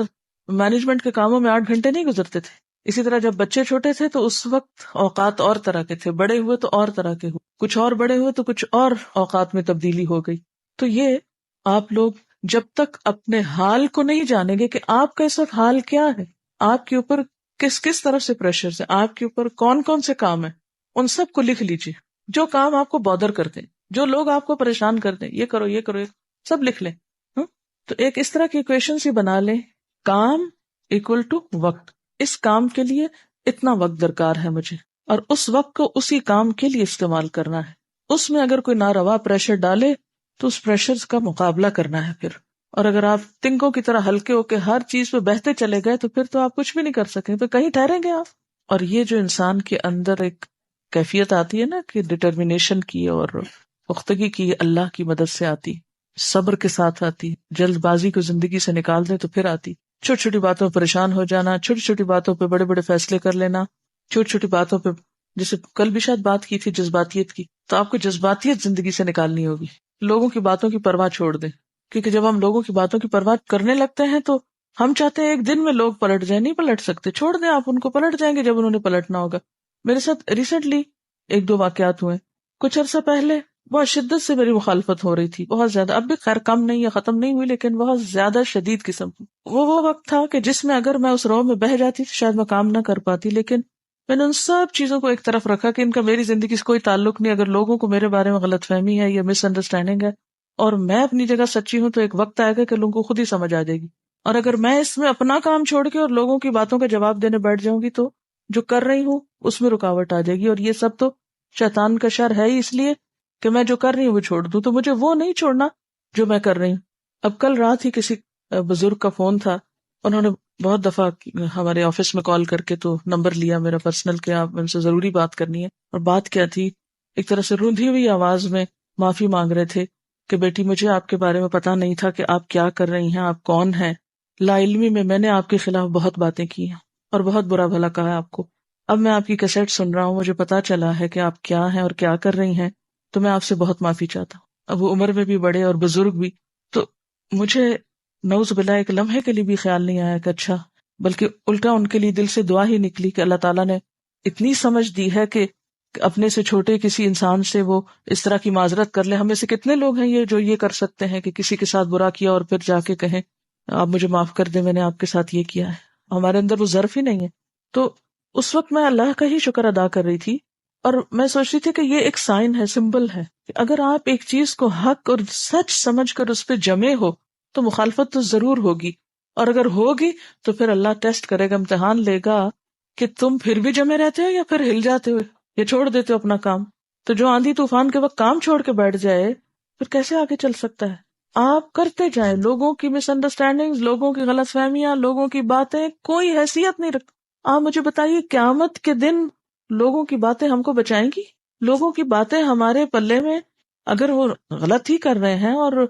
مینجمنٹ کے کاموں میں 8 گھنٹے نہیں گزرتے تھے. اسی طرح جب بچے چھوٹے تھے تو اس وقت اوقات اور طرح کے تھے، بڑے ہوئے تو اور طرح کے ہوئے، کچھ اور بڑے ہوئے تو کچھ اور اوقات میں تبدیلی ہو گئی. تو یہ آپ لوگ جب تک اپنے حال کو نہیں جانیں گے کہ آپ کا اس وقت حال کیا ہے، آپ کے اوپر کس کس طرف سے پریشر ہے، آپ کے اوپر کون کون سے کام ہیں، ان سب کو لکھ لیجیے. جو کام آپ کو بادر کرتے ہیں، جو لوگ آپ کو پریشان کرتے ہیں، یہ کرو یہ کرو، سب لکھ لیں. تو ایک اس طرح کی ایکویشن سی بنا لیں، کام ایکول ٹو وقت. اس کام کے لیے اتنا وقت درکار ہے مجھے، اور اس وقت کو اسی کام کے لیے استعمال کرنا ہے. اس میں اگر کوئی ناروا پریشر ڈالے تو اس پریشر کا مقابلہ کرنا ہے پھر. اور اگر آپ تنکوں کی طرح ہلکے ہو کے ہر چیز پہ بہتے چلے گئے تو پھر تو آپ کچھ بھی نہیں کر سکیں، پھر کہیں ٹھہریں گے آپ. اور یہ جو انسان کے اندر ایک کیفیت آتی ہے نا کہ ڈٹرمینیشن کی اور پختگی کی، اللہ کی مدد سے آتی، صبر کے ساتھ آتی. جلد بازی کو زندگی سے نکال دے تو پھر آتی. چھوٹی چھوٹی باتوں پر پریشان ہو جانا، چھوٹی چھوٹی باتوں پہ بڑے بڑے فیصلے کر لینا، چھوٹی چھوٹی باتوں پہ، جیسے کل بھی شاید بات کی تھی جذباتیت کی، تو آپ کو جذباتیت زندگی سے نکالنی ہوگی. لوگوں کی باتوں کی پرواہ چھوڑ دیں، کیونکہ جب ہم لوگوں کی باتوں کی پرواہ کرنے لگتے ہیں تو ہم چاہتے ہیں ایک دن میں لوگ پلٹ جائیں. نہیں پلٹ سکتے، چھوڑ دیں آپ ان کو، پلٹ جائیں گے جب انہوں نے پلٹنا ہوگا. میرے ساتھ ریسنٹلی 1-2 واقعات ہوئے. کچھ عرصہ پہلے بہت شدت سے میری مخالفت ہو رہی تھی، بہت زیادہ. اب بھی خیر کم نہیں یا ختم نہیں ہوئی، لیکن بہت زیادہ شدید قسم کی. وہ وقت تھا کہ جس میں اگر میں اس رو میں بہہ جاتی تو شاید میں کام نہ کر پاتی، لیکن میں نے ان سب چیزوں کو ایک طرف رکھا کہ ان کا میری زندگی سے کوئی تعلق نہیں. اگر لوگوں کو میرے بارے میں غلط فہمی ہے یا مس انڈرسٹینڈنگ ہے اور میں اپنی جگہ سچی ہوں، تو ایک وقت آئے گا کہ لوگوں کو خود ہی سمجھ آ جائے گی. اور اگر میں اس میں اپنا کام چھوڑ کے اور لوگوں کی باتوں کا جواب دینے بیٹھ جاؤں گی تو جو کر رہی ہوں اس میں رکاوٹ آ جائے گی. اور یہ سب تو شیطان کا شر ہے ہی، اس لیے کہ میں جو کر رہی ہوں وہ چھوڑ دوں. تو مجھے وہ نہیں چھوڑنا جو میں کر رہی ہوں. اب کل رات ہی کسی بزرگ کا فون تھا، انہوں نے بہت دفعہ ہمارے آفس میں کال کر کے تو نمبر لیا میرا پرسنل کہ آپ ان سے ضروری بات کرنی ہے. اور بات کیا تھی، ایک طرح سے روندھی ہوئی آواز میں معافی مانگ رہے تھے کہ بیٹی مجھے آپ کے بارے میں پتا نہیں تھا کہ آپ کیا کر رہی ہیں، آپ کون ہیں. لا علمی میں نے آپ کے خلاف بہت باتیں کی ہیں اور بہت برا بھلا کہا ہے آپ کو. اب میں آپ کی کیسٹ سن رہا ہوں، مجھے پتا چلا ہے کہ آپ کیا ہیں اور کیا کر رہی ہیں، تو میں آپ سے بہت معافی چاہتا ہوں. اب وہ عمر میں بھی بڑے اور بزرگ بھی. تو مجھے نعوذ باللہ ایک لمحے کے لیے بھی خیال نہیں آیا کہ اچھا، بلکہ الٹا ان کے لیے دل سے دعا ہی نکلی کہ اللہ تعالیٰ نے اتنی سمجھ دی ہے کہ اپنے سے چھوٹے کسی انسان سے وہ اس طرح کی معذرت کر لے. ہمیں سے کتنے لوگ ہیں یہ جو یہ کر سکتے ہیں کہ کسی کے ساتھ برا کیا اور پھر جا کے کہیں آپ مجھے معاف کر دیں، میں نے آپ کے ساتھ یہ کیا ہے. ہمارے اندر وہ ظرف ہی نہیں ہے. تو اس وقت میں اللہ کا ہی شکر ادا کر رہی تھی اور میں سوچ رہی تھی کہ یہ ایک سائن ہے، سمبل ہے کہ اگر آپ ایک چیز کو حق اور سچ سمجھ کر اس پہ جمے ہو تو مخالفت تو ضرور ہوگی، اور اگر ہوگی تو پھر اللہ ٹیسٹ کرے گا، امتحان لے گا کہ تم پھر بھی جمے رہتے ہو یا پھر ہل جاتے ہو یا چھوڑ دیتے ہو اپنا کام. تو جو آندھی طوفان کے وقت کام چھوڑ کے بیٹھ جائے پھر کیسے آگے چل سکتا ہے. آپ کرتے جائیں، لوگوں کی مس انڈرسٹینڈنگ، لوگوں کی غلط فہمیاں، لوگوں کی باتیں کوئی حیثیت نہیں رکھتی. آپ مجھے بتائیے قیامت کے دن لوگوں کی باتیں ہم کو بچائیں گی؟ لوگوں کی باتیں ہمارے پلے میں اگر وہ غلط ہی کر رہے ہیں اور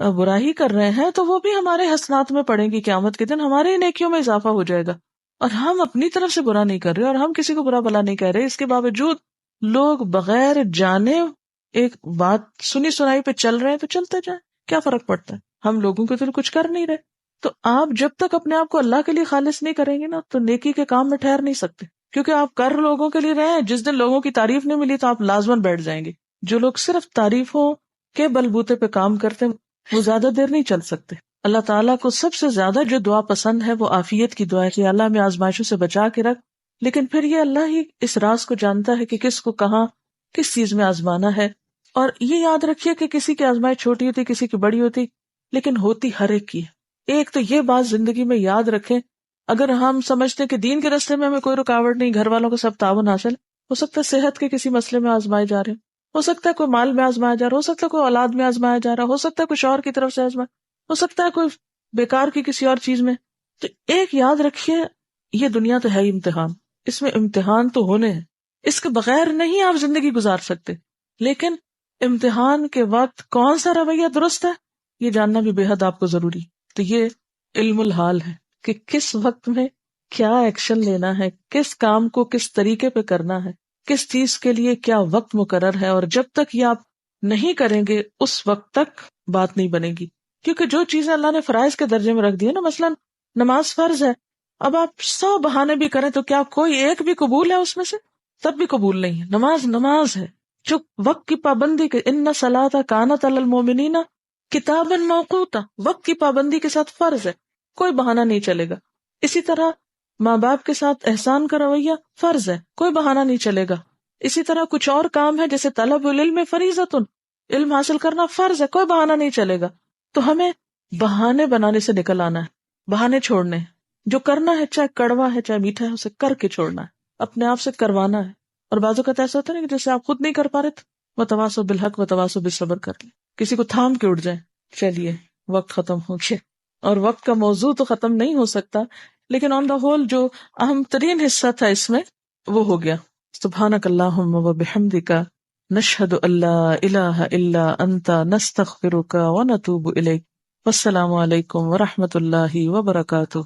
برا ہی کر رہے ہیں تو وہ بھی ہمارے حسنات میں پڑیں گی. قیامت کے دن ہمارے نیکیوں میں اضافہ ہو جائے گا، اور ہم اپنی طرف سے برا نہیں کر رہے اور ہم کسی کو برا بھلا نہیں کہہ رہے. اس کے باوجود لوگ بغیر جانے ایک بات سنی سنائی پہ چل رہے ہیں تو چلتے جائیں. کیا فرق پڑتا ہے، ہم لوگوں کے تو کچھ کر نہیں رہے. تو آپ جب تک اپنے آپ کو اللہ کے لیے خالص نہیں کریں گے نا تو نیکی کے کام میں ٹھہر نہیں سکتے، کیونکہ آپ کر لوگوں کے لیے رہے ہیں. جس دن لوگوں کی تعریف نہیں ملی تو آپ لازماً بیٹھ جائیں گے. جو لوگ صرف تعریفوں کے بلبوتے پہ کام کرتے ہیں وہ زیادہ دیر نہیں چل سکتے. اللہ تعالیٰ کو سب سے زیادہ جو دعا پسند ہے وہ عافیت کی دعا ہے کہ اللہ میں آزمائشوں سے بچا کے رکھ. لیکن پھر یہ اللہ ہی اس راز کو جانتا ہے کہ کس کو کہاں کس چیز میں آزمانا ہے. اور یہ یاد رکھیے کہ کسی کی آزمائش چھوٹی ہوتی کسی کی بڑی ہوتی، لیکن ہوتی ہر ایک کی ہے. ایک تو یہ بات زندگی میں یاد رکھیں، اگر ہم سمجھتے ہیں کہ دین کے راستے میں ہمیں کوئی رکاوٹ نہیں، گھر والوں کا سب تعاون حاصل، ہو سکتا ہے صحت کے کسی مسئلے میں آزمائے جا رہے ہو سکتا ہے کوئی مال میں آزمایا جا رہا، ہو سکتا ہے کوئی اولاد میں آزمایا جا رہا، ہو سکتا ہے کوئی شوہر کی طرف سے آزمایا، ہو سکتا ہے کوئی بیکار کی کسی اور چیز میں. تو ایک یاد رکھیے، یہ دنیا تو ہے ہی امتحان، اس میں امتحان تو ہونے ہیں، اس کے بغیر نہیں آپ زندگی گزار سکتے. لیکن امتحان کے وقت کون سا رویہ درست ہے یہ جاننا بھی بے حد آپ کو ضروری. تو یہ علم الحال ہے کہ کس وقت میں کیا ایکشن لینا ہے، کس کام کو کس طریقے پہ کرنا ہے، کس چیز کے لیے کیا وقت مقرر ہے. اور جب تک یہ آپ نہیں کریں گے اس وقت تک بات نہیں بنے گی. کیونکہ جو چیزیں اللہ نے فرائض کے درجے میں رکھ دی ہے نا، مثلا نماز فرض ہے، اب آپ 100 بہانے بھی کریں تو کیا کوئی ایک بھی قبول ہے اس میں سے؟ تب بھی قبول نہیں ہے. نماز نماز ہے جو وقت کی پابندی کے، ان الصلاۃ کانت علی المؤمنین کتابا موقوتا، وقت کی پابندی کے ساتھ فرض ہے، کوئی بہانہ نہیں چلے گا. اسی طرح ماں باپ کے ساتھ احسان کا رویہ فرض ہے، کوئی بہانہ نہیں چلے گا. اسی طرح کچھ اور کام ہے جیسے طلب العلم فریضۃ، علم حاصل کرنا فرض ہے، کوئی بہانہ نہیں چلے گا. تو ہمیں بہانے بنانے سے نکل آنا ہے، بہانے چھوڑنے ہیں. جو کرنا ہے چاہے کڑوا ہے چاہے میٹھا ہے اسے کر کے چھوڑنا ہے، اپنے آپ سے کروانا ہے. اور بعض اوقات ایسا ہوتا ہے نا کہ جیسے آپ خود نہیں کر پا رہے تھے، وتواصوا بالحق وتواصوا بالصبر کر لیں، کسی کو تھام کے اٹھ جائیں، چلیے وقت ختم ہو گیا. اور وقت کا موضوع تو ختم نہیں ہو سکتا، لیکن آن دا ہول جو اہم ترین حصہ تھا اس میں وہ ہو گیا. سبحانک اللہم و بحمدک نشہد ان لا الہ الا انت نستغفرک و نتوب الیک. والسلام علیکم ورحمۃ اللہ وبرکاتہ.